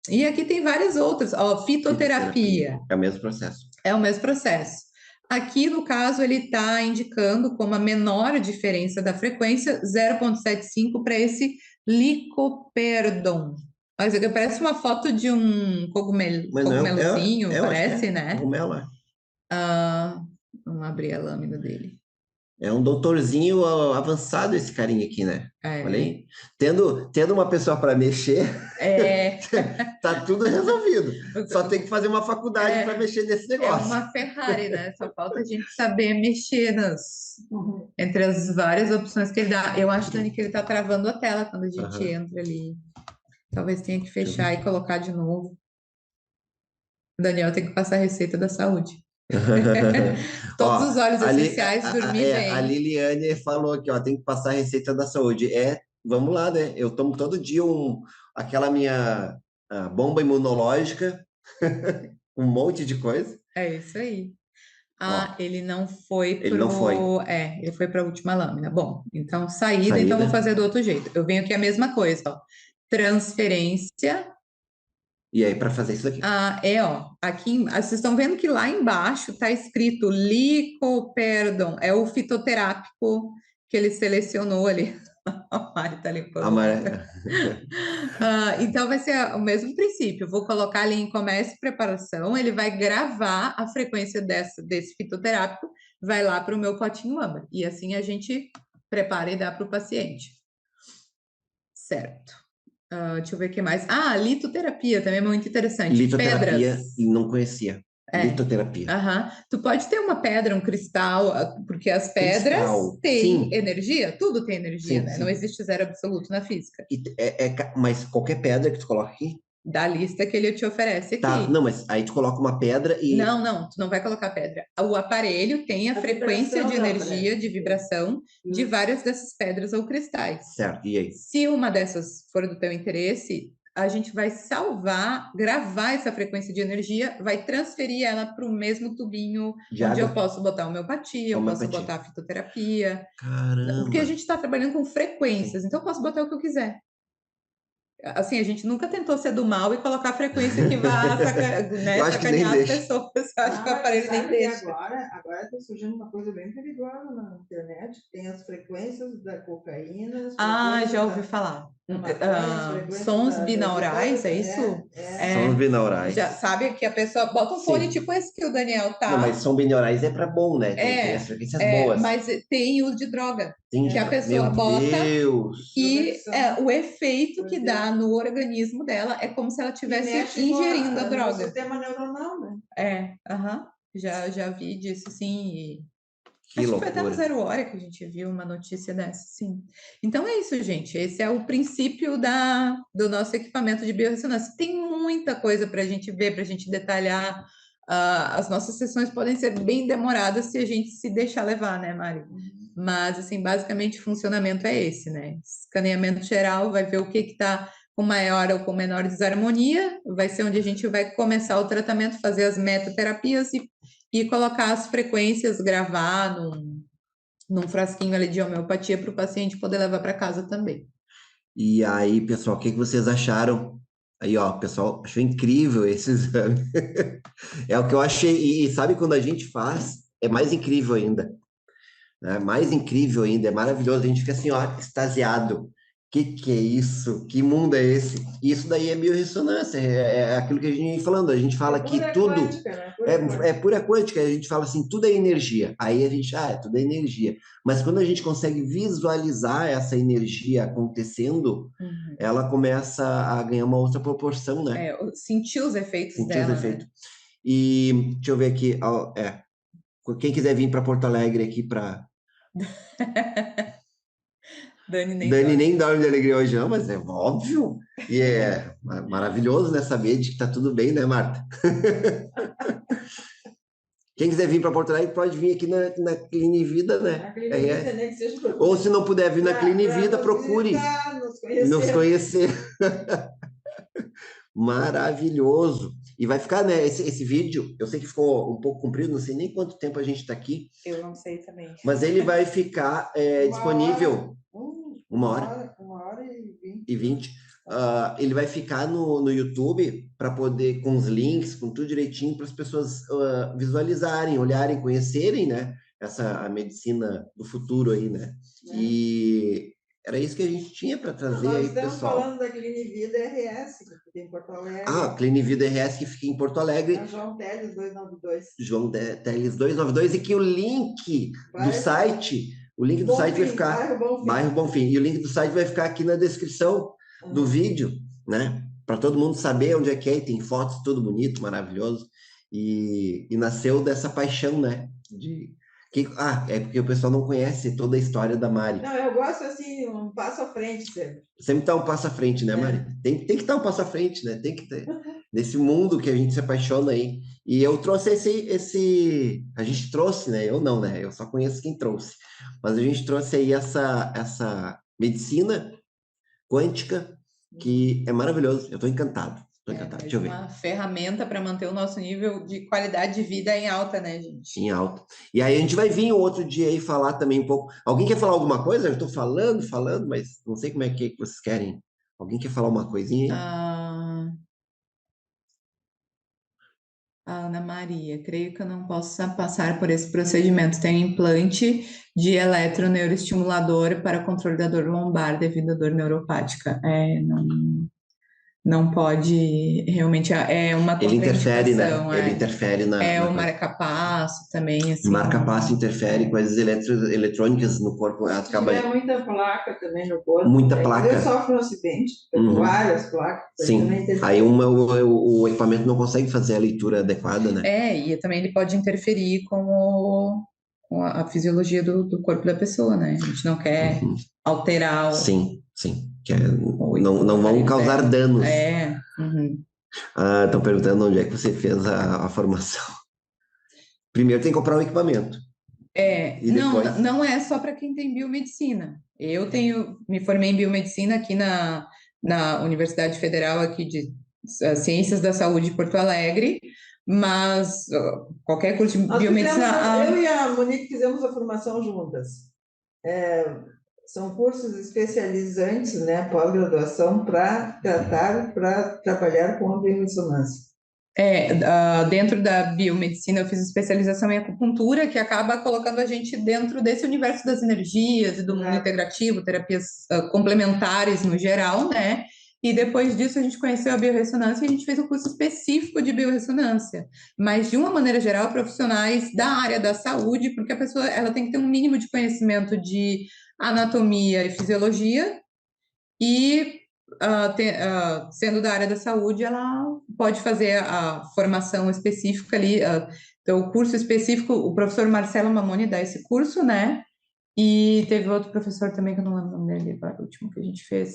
E aqui tem várias outras, ó, fitoterapia. É o mesmo processo. É o mesmo processo. Aqui, no caso, ele está indicando como a menor diferença da frequência 0,75 para esse licoperdon. Mas parece uma foto de um cogumelozinho, parece, né? Cogumelo, Vamos abrir a lâmina dele. É um doutorzinho avançado esse carinha aqui, né? Olha aí. Tendo uma pessoa para mexer, tá tudo resolvido. Só tem que fazer uma faculdade para mexer nesse negócio. É uma Ferrari, né? Só falta a gente saber mexer entre as várias opções que ele dá. Eu acho, Dani, que ele tá travando a tela quando a gente entra ali. Talvez tenha que fechar e colocar de novo. Daniel tem que passar a receita da saúde. Todos os óleos essenciais, dormir bem. A Liliane falou aqui, ó, tem que passar a receita da saúde. Vamos lá, né? Eu tomo todo dia aquela minha bomba imunológica, um monte de coisa. É isso aí. Ele não foi ele não foi. Ele foi para a última lâmina. Bom, então saída, então vou fazer do outro jeito. Eu venho aqui a mesma coisa, ó. Transferência. E aí, para fazer isso aqui? Aqui, vocês estão vendo que lá embaixo está escrito licoperdon, é o fitoterápico que ele selecionou ali. A Mari está limpando. Então, vai ser o mesmo princípio. Eu vou colocar ali em comece e preparação, ele vai gravar a frequência desse fitoterápico, vai lá para o meu potinho âmbar. E assim a prepara e dá para o paciente. Certo. Deixa eu ver o que mais. Litoterapia também é muito interessante. Litoterapia, pedras. Não conhecia. Litoterapia. Tu pode ter uma pedra, um cristal, porque as pedras têm energia, tudo tem energia, né? Sim. Não existe zero absoluto na física. Mas qualquer pedra que tu coloca aqui? Da lista que ele te oferece aqui. Tá, não, mas aí tu coloca uma pedra e... Não, tu não vai colocar pedra. O aparelho tem a frequência de energia, de vibração, de várias dessas pedras ou cristais. Certo, e aí? Se uma dessas for do teu interesse, a gente vai gravar essa frequência de energia, vai transferir ela para o mesmo tubinho onde eu posso botar homeopatia, eu posso botar fitoterapia. Caramba! Porque a gente está trabalhando com frequências, então eu posso botar o que eu quiser. Assim, a gente nunca tentou ser do mal e colocar a frequência que vai sacanear as pessoas. Eu acho que o aparelho nem deixa. Agora está surgindo uma coisa bem perigosa na internet. Tem as frequências da cocaína. Já ouvi falar. Sons binaurais, é isso? Sons binaurais. Já sabe que a pessoa bota um fone tipo esse que o Daniel tá. Não, mas som binaurais é para bom, né? Tem as frequências boas. Mas tem uso de droga. Que a pessoa bota e o efeito que dá no organismo dela é como se ela estivesse ingerindo a droga. O sistema neuronal, né? Já vi disso, sim. Que Acho que foi até no loucura. Zero Hora que a gente viu uma notícia dessa, sim. Então é isso, gente. Esse é o princípio do nosso equipamento de biorressonância. Tem muita coisa para a gente ver, para a gente detalhar. As nossas sessões podem ser bem demoradas se a gente se deixar levar, né, Mari? Mas, assim, basicamente o funcionamento é esse, né? Escaneamento geral, vai ver o que está com maior ou com menor desarmonia, vai ser onde a gente vai começar o tratamento, fazer as metoterapias e colocar as frequências, gravar num frasquinho ali de homeopatia para o paciente poder levar para casa também. E aí, pessoal, o que vocês acharam? Aí, ó, o pessoal achou incrível esse exame. É o que eu achei. E sabe quando a gente faz, é mais incrível ainda. Né? Mais incrível ainda, é maravilhoso. A gente fica assim, ó, extasiado. Que é isso? Que mundo é esse? E isso daí é biorressonância, é aquilo que a gente vem falando. A gente fala que tudo quântica, né? Pura quântica. é pura quântica. A gente fala assim, tudo é energia. Aí a gente, tudo é energia. Mas quando a gente consegue visualizar essa energia acontecendo, ela começa a ganhar uma outra proporção, né? Sentir os efeitos Sentir dela, os efeitos. E deixa eu ver aqui, quem quiser vir para Porto Alegre aqui para Dani nem dorme de alegria hoje, não, mas é óbvio. E é maravilhoso, né? Saber de que tá tudo bem, né, Marta? Quem quiser vir para Porto Alegre pode vir aqui na Clinivida, né? Na Clinivida, né? Que seja Ou se não puder vir na Clinivida, procure nos conhecer. Maravilhoso. E vai ficar, né? Esse vídeo, eu sei que ficou um pouco comprido, não sei nem quanto tempo a gente está aqui. Eu não sei também. Mas ele vai ficar disponível. Uma hora? 1h20. Ele vai ficar no YouTube para poder, com os links, com tudo direitinho, para as pessoas visualizarem, olharem, conhecerem, né? A medicina do futuro aí, né? E era isso que a gente tinha para trazer aí, pessoal. Nós estamos falando da Clinivida RS, que fica em Porto Alegre. Clinivida RS, que fica em Porto Alegre. É João Teles 292. João Teles 292, e que o link do site... O link do site vai ficar... Bairro Bonfim. E o link do site vai ficar aqui na descrição do vídeo, né? Para todo mundo saber onde é que é. E tem fotos, tudo bonito, maravilhoso. E nasceu dessa paixão, né? É porque o pessoal não conhece toda a história da Mari. Não, eu gosto assim, um passo à frente sempre. Sempre tá um passo à frente, né, Mari? Tem que estar um passo à frente, né? Tem que ter. Nesse mundo que a gente se apaixona aí. E eu trouxe a gente trouxe, né? Eu não, né? Eu só conheço quem trouxe. Mas a gente trouxe aí essa medicina quântica que é maravilhoso. Eu estou encantado. Deixa eu ver. Uma ferramenta para manter o nosso nível de qualidade de vida em alta, né, gente? Em alta. E aí a gente vai vir outro dia aí falar também um pouco. Alguém quer falar alguma coisa? Eu estou falando, mas não sei como é que vocês querem. Alguém quer falar uma coisinha aí? Ana Maria, creio que eu não posso passar por esse procedimento. Tenho implante de eletroneuroestimulador para controle da dor lombar devido à dor neuropática. Não pode, realmente, é uma Ele interfere, né? contraindicação. Ele interfere o marca-passo também, assim. Marca-passo interfere, coisas eletrônicas no corpo. Acaba... Tiver muita placa também no corpo. Muita placa. Eu sofro um acidente, várias placas. Sim, aí o equipamento não consegue fazer a leitura adequada, né? E também ele pode interferir com a fisiologia do corpo da pessoa, né? A gente não quer alterar Sim. Não vão causar danos. Estão perguntando onde é que você fez a formação. Primeiro tem que comprar um equipamento. Depois... não é só para quem tem biomedicina. Eu me formei em biomedicina aqui na Universidade Federal aqui de Ciências da Saúde de Porto Alegre, mas qualquer curso de biomedicina... Eu e a Monique fizemos a formação juntas. São cursos especializantes, né, pós-graduação, para trabalhar com a biorressonância. Dentro da biomedicina eu fiz especialização em acupuntura, que acaba colocando a gente dentro desse universo das energias e do mundo integrativo, terapias complementares no geral, né? E depois disso a gente conheceu a biorressonância e a gente fez um curso específico de biorressonância, mas de uma maneira geral, profissionais da área da saúde, porque a pessoa ela tem que ter um mínimo de conhecimento de anatomia e fisiologia, e sendo da área da saúde, ela pode fazer a formação específica ali Então, o curso específico, o professor Marcelo Mamoni dá esse curso, né? E teve outro professor também, que eu não lembro o nome dele, o último que a gente fez.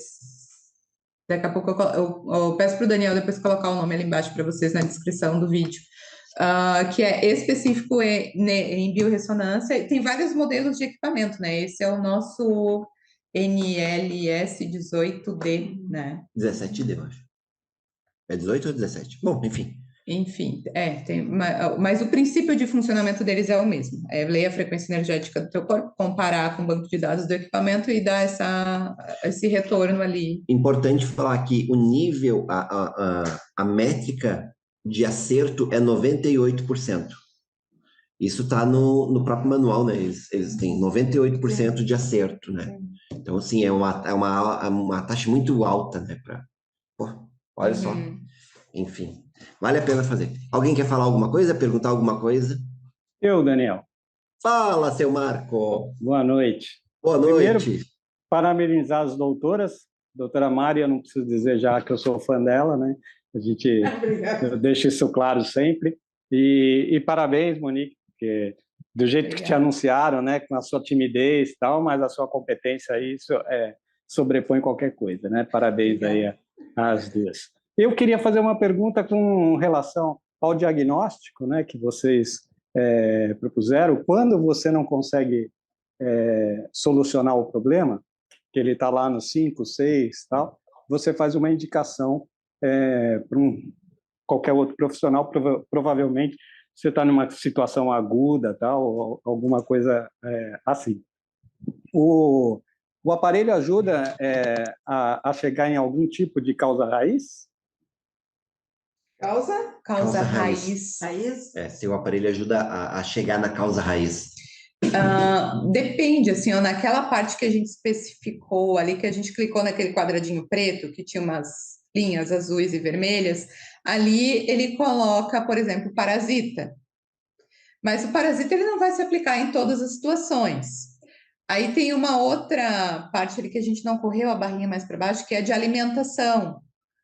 Daqui a pouco eu peço para o Daniel depois colocar o nome ali embaixo para vocês na descrição do vídeo. Que é específico em biorressonância, e tem vários modelos de equipamento, né? Esse é o nosso NLS 18D, né? 17D, eu acho. É 18 ou 17? Bom, enfim. Enfim, mas o princípio de funcionamento deles é o mesmo. É ler a frequência energética do teu corpo, comparar com o banco de dados do equipamento e dar esse retorno ali. Importante falar que o nível, a métrica de acerto é 98%. Isso está no próprio manual, né? Eles têm 98% de acerto, né? Então, assim, é uma taxa muito alta, né? Olha só. Enfim, vale a pena fazer. Alguém quer falar alguma coisa? Perguntar alguma coisa? Eu, Daniel. Fala, seu Marco. Boa noite. Boa noite. Primeiro, parabenizar as doutoras. Doutora Mari, eu não preciso dizer já que eu sou fã dela, né? Eu deixo isso claro sempre. E parabéns, Monique, porque do jeito que te anunciaram, né? Com a sua timidez e tal, mas a sua competência aí, isso sobrepõe qualquer coisa, né? Parabéns aí às duas. Eu queria fazer uma pergunta com relação ao diagnóstico, né, que vocês propuseram. Quando você não consegue solucionar o problema, que ele está lá no 5, 6, tal, você faz uma indicação para qualquer outro profissional. Provavelmente você está numa situação aguda, tal, ou alguma coisa assim. O aparelho ajuda a chegar em algum tipo de causa raiz? Causa raiz. Se o aparelho ajuda a chegar na causa raiz. Depende, assim, naquela parte que a gente especificou ali, que a gente clicou naquele quadradinho preto, que tinha umas linhas azuis e vermelhas, ali ele coloca, por exemplo, parasita. Mas o parasita ele não vai se aplicar em todas as situações. Aí tem uma outra parte ali que a gente não correu a barrinha mais para baixo, que é de alimentação.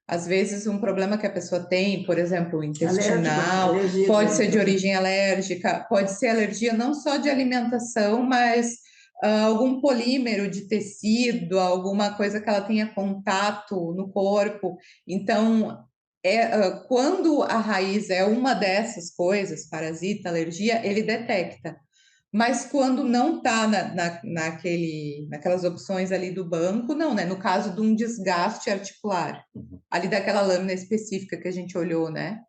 Às vezes, um problema que a pessoa tem, por exemplo, intestinal, pode ser de origem alérgica, pode ser alergia não só de alimentação, mas algum polímero de tecido, alguma coisa que ela tenha contato no corpo. Então, quando a raiz é uma dessas coisas, parasita, alergia, ele detecta. Mas quando não está naquelas opções ali do banco, não, né? No caso de um desgaste articular, ali daquela lâmina específica que a gente olhou, né?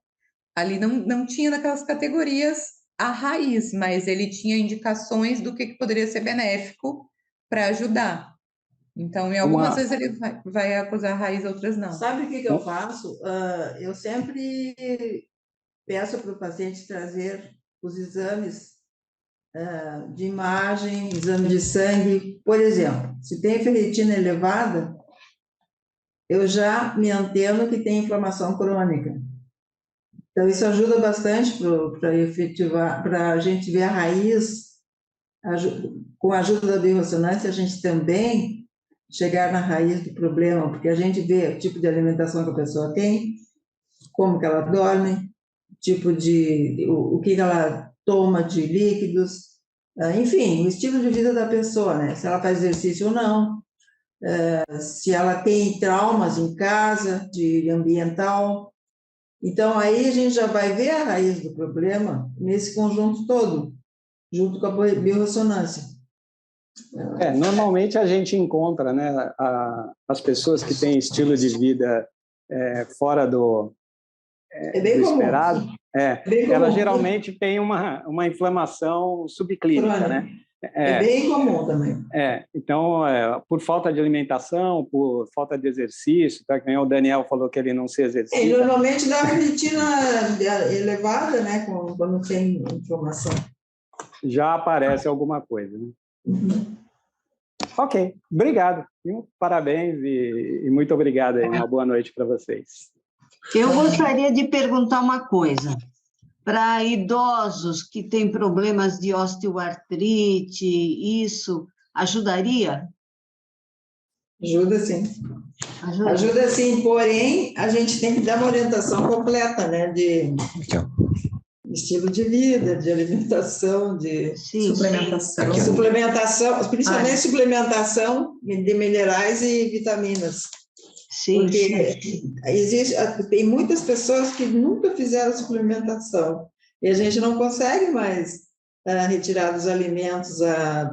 Ali não tinha naquelas categorias a raiz, mas ele tinha indicações do que poderia ser benéfico para ajudar. Então, em algumas vezes ele vai acusar a raiz, outras não. Sabe o que eu faço? Eu sempre peço para o paciente trazer os exames de imagem, exame de sangue. Por exemplo, se tem ferritina elevada, eu já me anteno que tem inflamação crônica. Então, isso ajuda bastante para a gente ver a raiz. Com a ajuda da biorressonância, a gente também chegar na raiz do problema, porque a gente vê o tipo de alimentação que a pessoa tem, como que ela dorme, o que ela toma de líquidos, enfim, o estilo de vida da pessoa, né? Se ela faz exercício ou não, se ela tem traumas em casa, de ambiental. Então, aí a gente já vai ver a raiz do problema nesse conjunto todo, junto com a biorressonância. Normalmente a gente encontra, né, as pessoas que têm estilo de vida fora do esperado. Ela geralmente tem uma inflamação subclínica, né? É bem comum também. Então, por falta de alimentação, por falta de exercício, tá? O Daniel falou que ele não se exercita. E normalmente dá ferritina elevada, né? Quando tem inflamação. Já aparece alguma coisa, né? Ok, obrigado. Parabéns e muito obrigado. Uma boa noite para vocês. Eu gostaria de perguntar uma coisa. Para idosos que têm problemas de osteoartrite, isso ajudaria? Ajuda sim. Ajuda sim, porém, a gente tem que dar uma orientação completa, né? estilo de vida, de alimentação, de suplementação. Aqui, suplementação, principalmente suplementação de minerais e vitaminas. Porque tem muitas pessoas que nunca fizeram suplementação e a gente não consegue mais retirar dos alimentos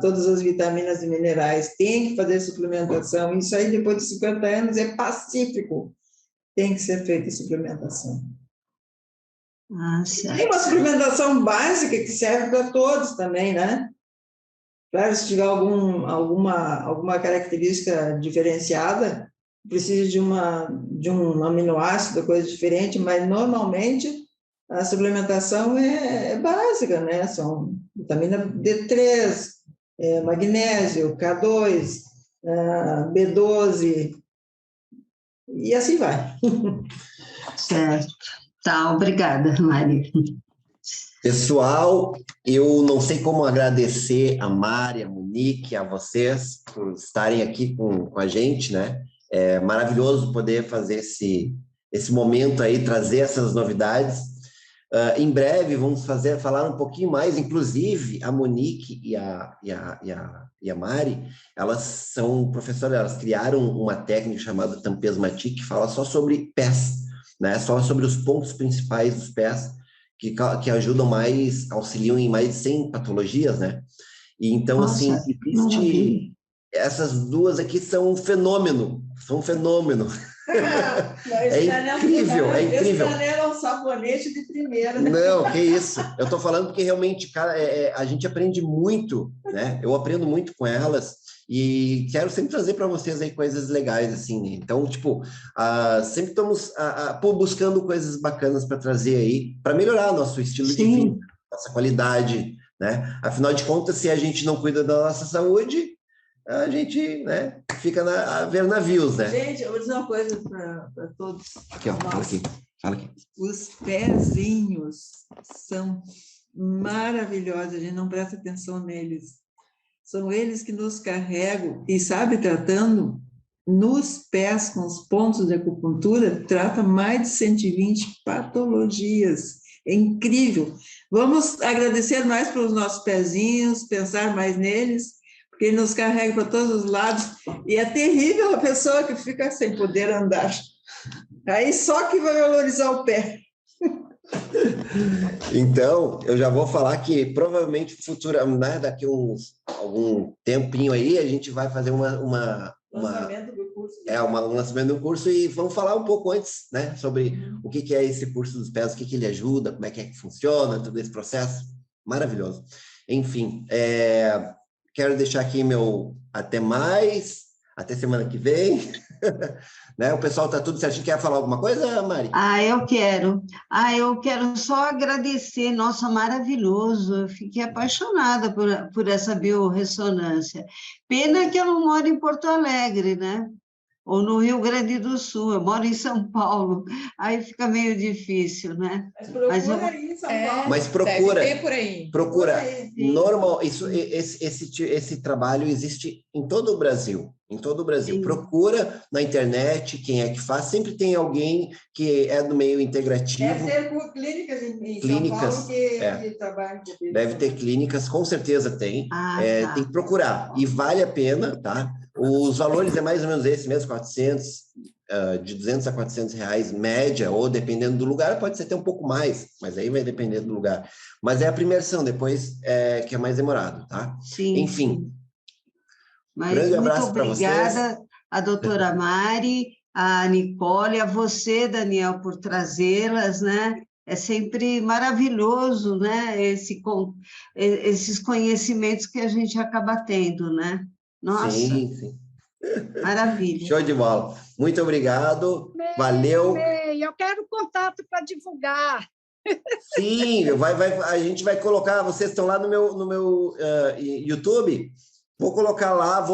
todas as vitaminas e minerais, tem que fazer suplementação. Isso aí, depois de 50 anos, é pacífico. Tem que ser feita suplementação. Tem uma suplementação básica que serve para todos também, né? Claro, se tiver alguma característica diferenciada, precisa de um aminoácido, coisa diferente, mas normalmente a suplementação é básica, né? São vitamina D3, magnésio, K2, B12, e assim vai. Certo. Tá, obrigada, Maria. Pessoal, eu não sei como agradecer a Mari, a Monique, a vocês por estarem aqui com a gente, né? É maravilhoso poder fazer esse momento aí, trazer essas novidades. Em breve vamos falar um pouquinho mais, inclusive a Monique e a Mari, elas são professoras, elas criaram uma técnica chamada tampesmatic, que fala só sobre pés, né? Só sobre os pontos principais dos pés, que ajudam mais, auxiliam em mais de 100 patologias, né? E então, Nossa, assim, existe... Essas duas aqui são um fenômeno, É incrível. Esse canela é um sabonete de primeira. Não, que isso. Eu estou falando porque realmente, cara, a gente aprende muito, né? Eu aprendo muito com elas e quero sempre trazer para vocês aí coisas legais, assim. Então, tipo, sempre estamos buscando coisas bacanas para trazer aí, para melhorar nosso estilo de vida, nossa qualidade, né? Afinal de contas, se a gente não cuida da nossa saúde, a gente, né, fica a ver navios, né? Gente, eu vou dizer uma coisa para todos. Aqui, ó, fala aqui. Os pezinhos são maravilhosos, a gente não presta atenção neles. São eles que nos carregam e, sabe, tratando nos pés com os pontos de acupuntura, trata mais de 120 patologias. É incrível. Vamos agradecer mais pelos nossos pezinhos, pensar mais neles, porque ele nos carrega para todos os lados, e é terrível a pessoa que fica sem poder andar. Aí só que vai valorizar o pé. Então, eu já vou falar que provavelmente né, daqui algum tempinho aí, a gente vai fazer um lançamento do curso. Um lançamento do curso, e vamos falar um pouco antes, né, sobre o que é esse curso dos pés, o que ele ajuda, como é que funciona, todo esse processo. Maravilhoso. Enfim, quero deixar aqui meu até mais, até semana que vem. Né? O pessoal está tudo certinho. Quer falar alguma coisa, Mari? Eu quero só agradecer. Nossa, maravilhoso. Eu fiquei apaixonada por essa biorressonância. Pena que eu não moro em Porto Alegre, né? Ou no Rio Grande do Sul, eu moro em São Paulo, aí fica meio difícil, né? Mas procura aí em São Paulo. Mas procura. Deve ter por aí. Procura. Normal, esse trabalho existe em todo o Brasil. Em todo o Brasil. Sim. Procura na internet quem é que faz. Sempre tem alguém que é do meio integrativo. Deve ter clínicas em São Paulo que trabalham com isso. Deve ter clínicas, com certeza tem. Tá. Tem que procurar. E vale a pena, tá? Os valores é mais ou menos esse mesmo, 400, de 200 a 400 reais, média, ou dependendo do lugar, pode ser até um pouco mais, mas aí vai depender do lugar. Mas é a primeira ação, depois que é mais demorado, tá? Sim. Enfim. Mas grande abraço para vocês. Muito obrigada a doutora Mari, a Nicole, a você, Daniel, por trazê-las, né? É sempre maravilhoso, né? Esses conhecimentos que a gente acaba tendo, né? Nossa, sim. Maravilha. Show de bola. Muito obrigado. Valeu. Eu quero contato para divulgar. Sim, a gente vai colocar, vocês estão lá no meu YouTube, vou colocar lá,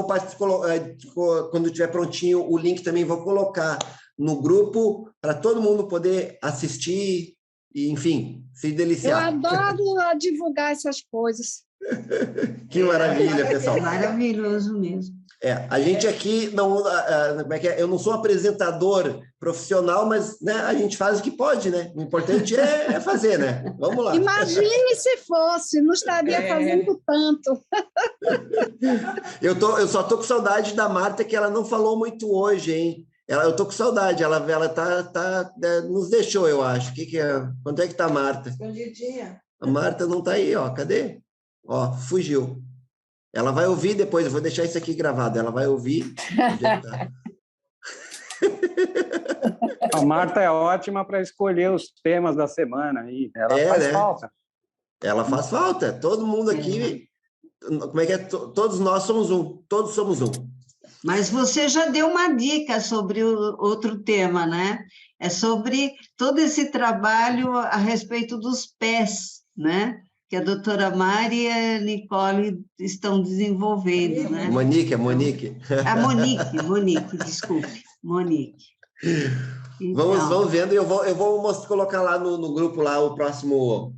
quando estiver prontinho o link também vou colocar no grupo para todo mundo poder assistir e, enfim, se deliciar. Eu adoro divulgar essas coisas. Que maravilha, pessoal. Maravilhoso mesmo. A gente aqui não, como é que é? Eu não sou um apresentador profissional, mas, né, a gente faz o que pode, né? O importante é fazer, né? Vamos lá. Imagine se fosse, não estaria fazendo tanto. Eu só tô com saudade da Marta, que ela não falou muito hoje, hein? Eu tô com saudade, ela nos deixou, eu acho. Quanto é que tá a Marta? Escondidinha. A Marta não tá aí, ó. Cadê? Ó, fugiu. Ela vai ouvir depois, eu vou deixar isso aqui gravado. Ela vai ouvir. A Marta é ótima para escolher os temas da semana. Aí. Ela faz falta. Ela faz falta. Todo mundo aqui... Como é que é? Todos nós somos um. Todos somos um. Mas você já deu uma dica sobre o outro tema, né? É sobre todo esse trabalho a respeito dos pés, né? Que a doutora Mari e a Nicole estão desenvolvendo, né? Monique. Monique, desculpe, Monique. Então, vamos vendo, e eu vou colocar lá no grupo lá o próximo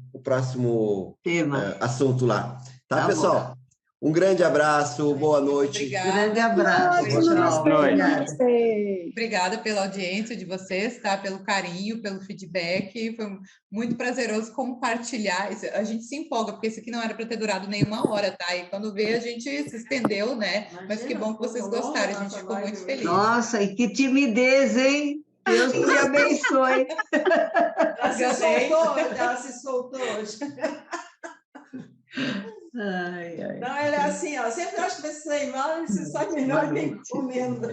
tema. Assunto lá. Tá, pessoal? Bom. Um grande abraço, boa noite. Obrigada. Grande abraço. Boa noite. Obrigada pela audiência de vocês, tá? Pelo carinho, pelo feedback. Foi muito prazeroso compartilhar. A gente se empolga, porque isso aqui não era para ter durado nenhuma hora, tá? E quando vê, a gente se estendeu, né? Mas que bom que vocês gostaram, a gente ficou muito feliz. Nossa, e que timidez, hein? Deus te abençoe. Ela se soltou hoje. Ai. Não, ela é assim, ó, sempre acho que vai sair mal, você sabe melhor quem comendo.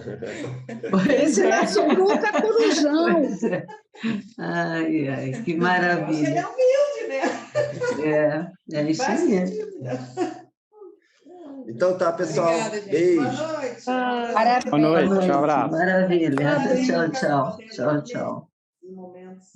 Esse é nosso grupo é corujão. Ai, que maravilha. Ele é humilde, né? É isso aí. Então tá, pessoal. Obrigada, gente. Beijo. Boa noite. Boa noite, tchau, abraço. Maravilha. Tchau. Momentos.